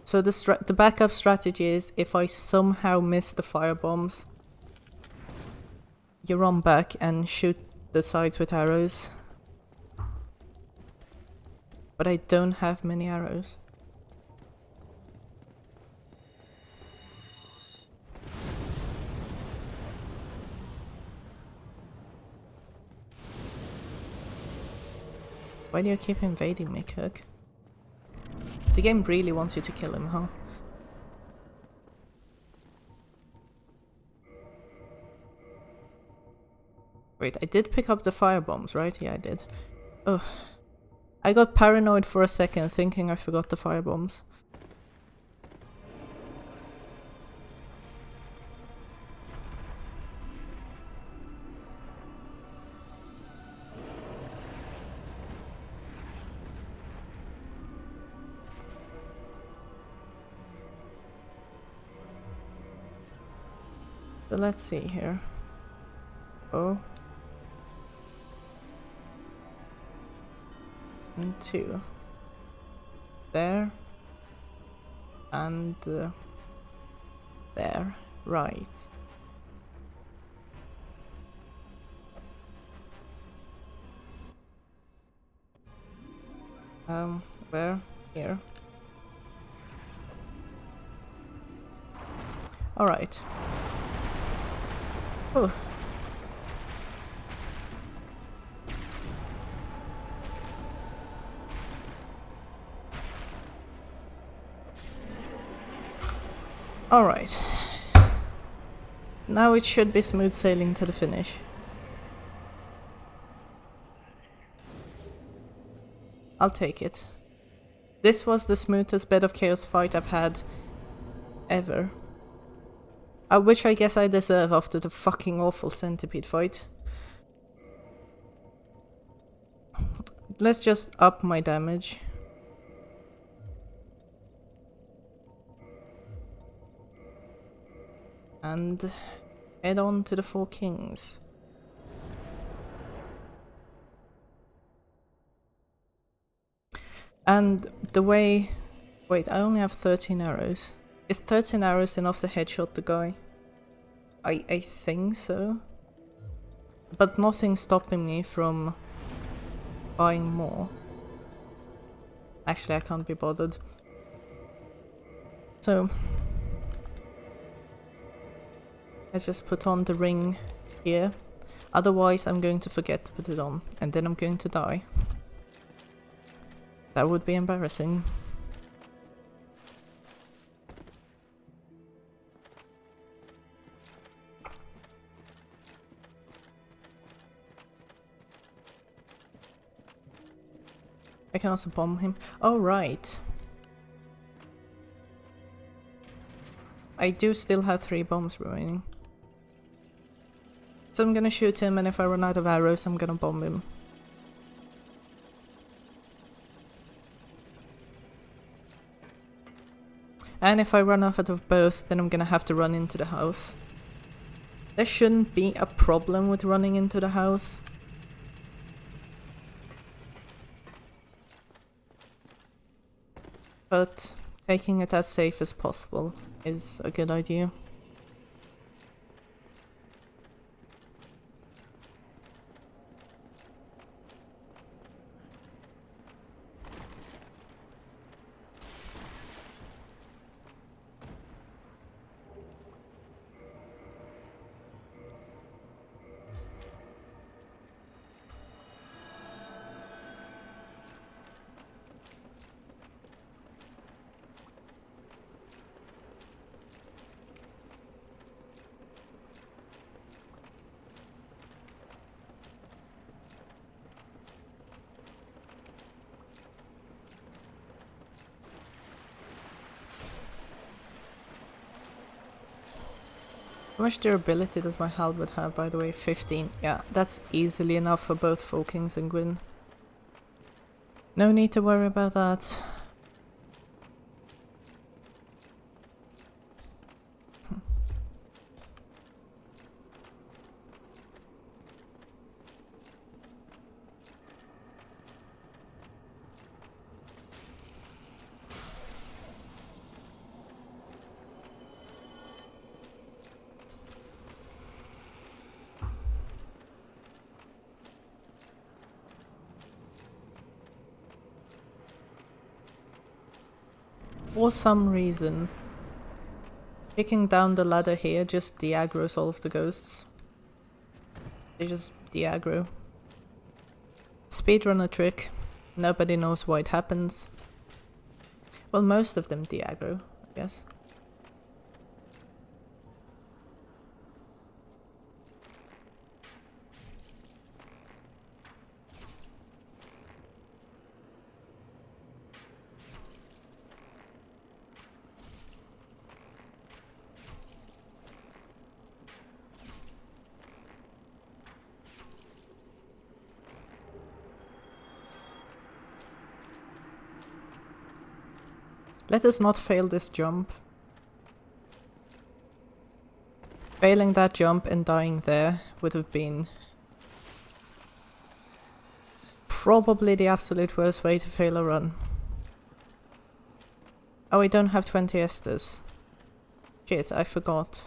So the backup strategy is, if I somehow miss the firebombs, you run back and shoot the sides with arrows. But I don't have many arrows. Why do you keep invading me, Kirk? The game really wants you to kill him, huh? Wait, I did pick up the firebombs, right? Yeah, I did. Ugh. I got paranoid for a second, thinking I forgot the firebombs. So let's see here. Oh. and 2. There. And there. Right. Where? Here. Alright. Oh. Alright. Now it should be smooth sailing to the finish. I'll take it. This was the smoothest Bed of Chaos fight I've had ever. Which I guess I deserve after the fucking awful centipede fight. Let's just up my damage. And head on to the Four Kings. And the way... Wait, I only have 13 arrows. Is 13 arrows enough to headshot the guy? I think so. But nothing's stopping me from buying more. Actually, I can't be bothered. So... let's just put on the ring here. Otherwise, I'm going to forget to put it on. And then I'm going to die. That would be embarrassing. I can also bomb him. Oh, right. I do still have 3 bombs remaining. So I'm gonna shoot him, and if I run out of arrows, I'm gonna bomb him. And if I run out of both, then I'm gonna have to run into the house. There shouldn't be a problem with running into the house. But taking it as safe as possible is a good idea. How much durability does my halberd have, by the way? 15. Yeah, that's easily enough for both Four Kings and Gwyn. No need to worry about that. For some reason, picking down the ladder here just de-aggroes all of the ghosts. They just de-aggro. Speedrunner trick. Nobody knows why it happens. Well, most of them de-aggro, I guess. Let us not fail this jump. Failing that jump and dying there would have been probably the absolute worst way to fail a run. Oh, I don't have 20 Estes. Shit, I forgot.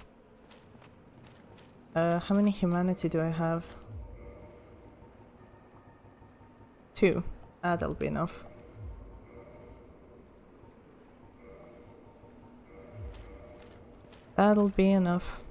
How many humanity do I have? 2. That'll be enough. That'll be enough.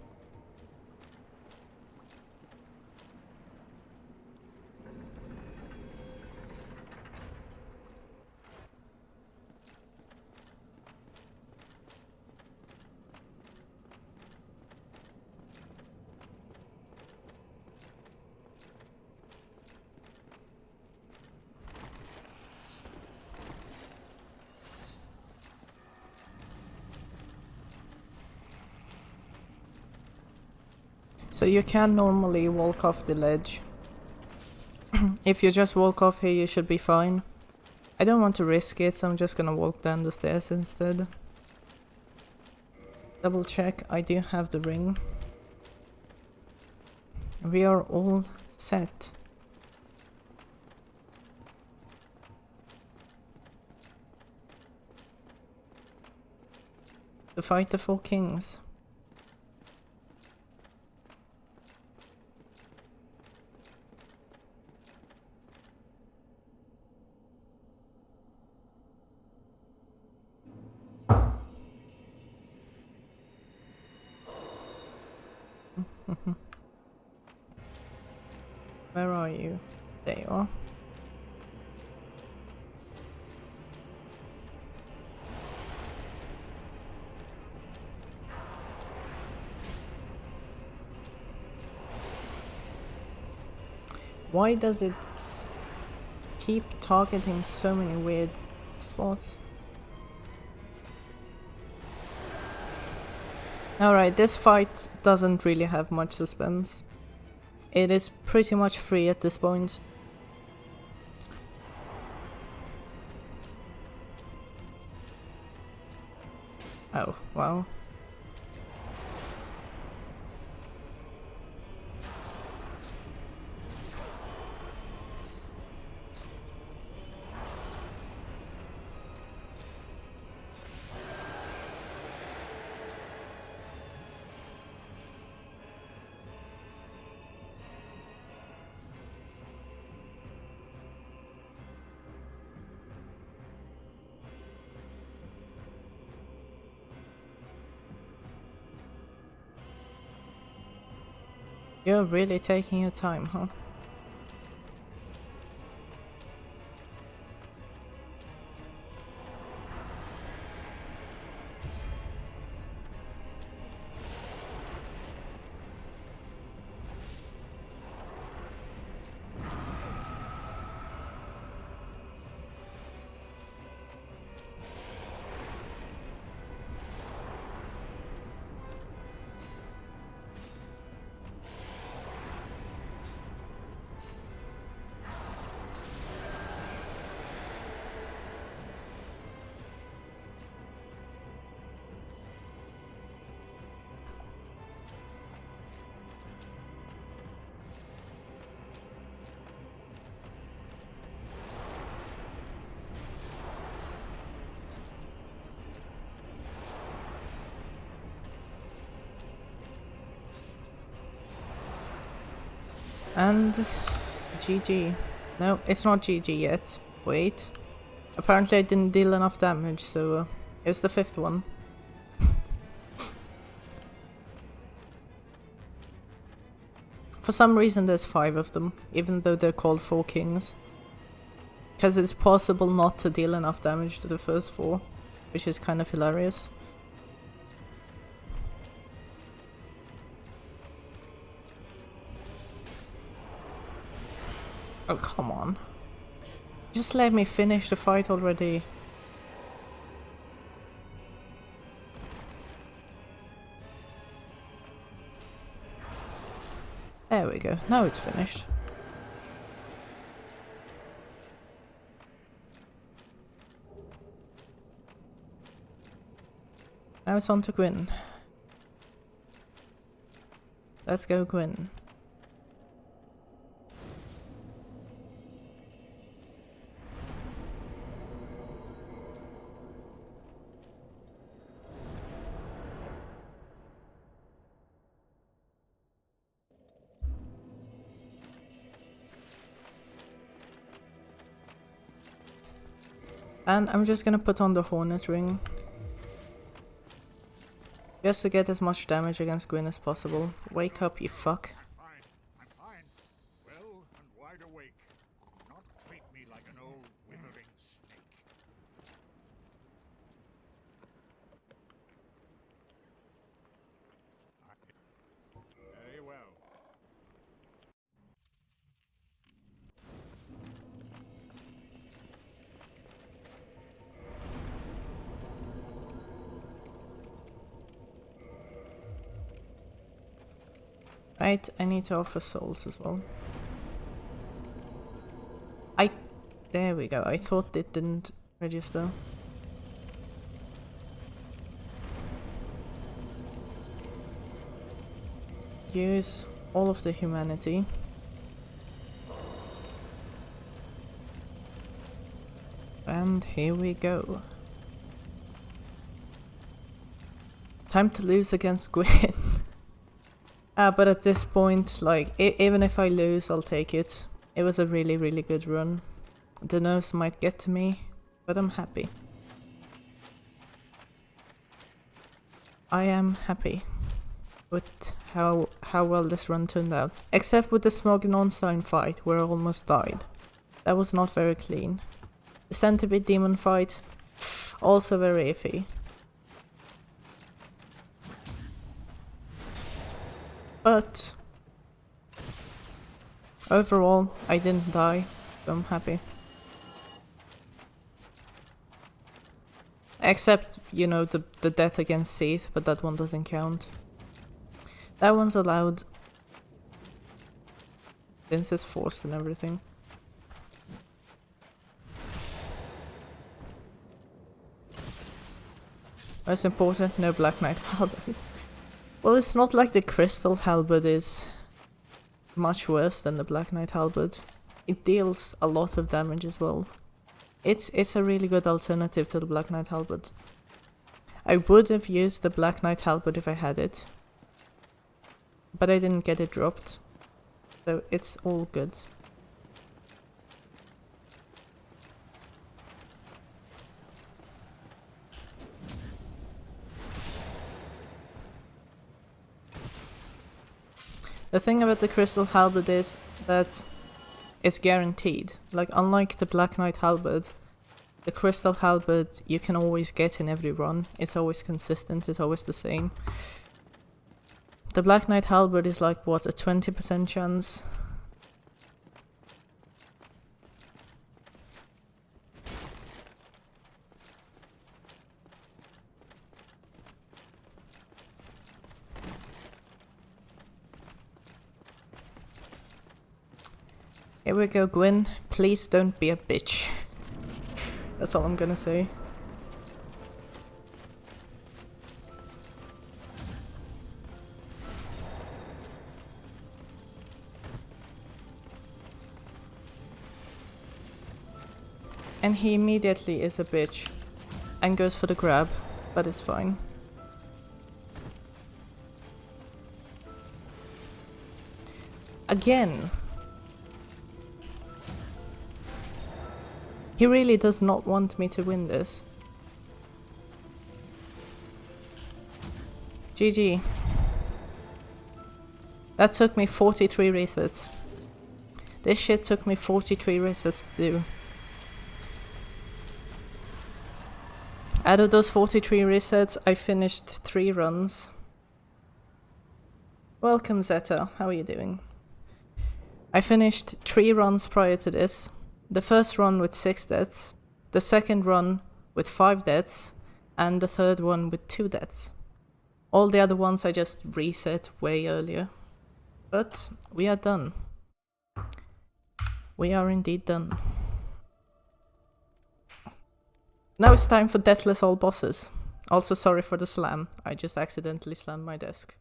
So you can normally walk off the ledge. If you just walk off here, you should be fine. I don't want to risk it, so I'm just gonna walk down the stairs instead. Double check, I do have the ring. We are all set. To fight the 4 kings. Where are you? There you are. Why does it keep targeting so many weird spots? Alright, this fight doesn't really have much suspense. It is pretty much free at this point. Oh, wow. You're really taking your time, huh? And GG. No, it's not GG yet. Wait. Apparently I didn't deal enough damage, so here's the 5th one. For some reason there's 5 of them, even though they're called 4 kings. Because it's possible not to deal enough damage to the first 4, which is kind of hilarious. Oh, come on. Just let me finish the fight already. There we go. Now it's finished. Now it's on to Gwyn. Let's go, Gwyn. And I'm just gonna put on the Hornet Ring. Just to get as much damage against Gwyn as possible. Wake up, you fuck. Fine. I'm fine. Well and wide awake. Not treat me like an old withering snake. Very well. Right, I need to offer souls as well. There we go. I thought it didn't register. Use all of the humanity. And here we go. Time to lose against Gwyn. But at this point, like, even if I lose, I'll take it. It was a really, really good run. The nerves might get to me, but I'm happy. I am happy with how well this run turned out. Except with the Smog and Onstein fight, where I almost died. That was not very clean. The Centipede Demon fight, also very iffy. But overall, I didn't die, so I'm happy. Except, you know, the death against Seath, but that one doesn't count. That one's allowed. Since it's forced and everything. Most important, no Black Knight Halberd. Well, it's not like the Crystal Halberd is much worse than the Black Knight Halberd. It deals a lot of damage as well. It's a really good alternative to the Black Knight Halberd. I would have used the Black Knight Halberd if I had it. But I didn't get it dropped. So it's all good. The thing about the Crystal Halberd is that it's guaranteed. Like, unlike the Black Knight Halberd, the Crystal Halberd you can always get in every run. It's always consistent, it's always the same. The Black Knight Halberd is like, what, a 20% chance? Here we go, Gwyn. Please don't be a bitch. That's all I'm gonna say. And he immediately is a bitch and goes for the grab, but it's fine. Again. He really does not want me to win this. GG. That took me 43 resets. This shit took me 43 resets to do. Out of those 43 resets, I finished 3 runs. Welcome, Zeta. How are you doing? I finished 3 runs prior to this. The first run with 6 deaths, the second run with 5 deaths, and the third one with 2 deaths. All the other ones I just reset way earlier. But we are done. We are indeed done. Now it's time for Deathless All Bosses. Also sorry for the slam, I just accidentally slammed my desk.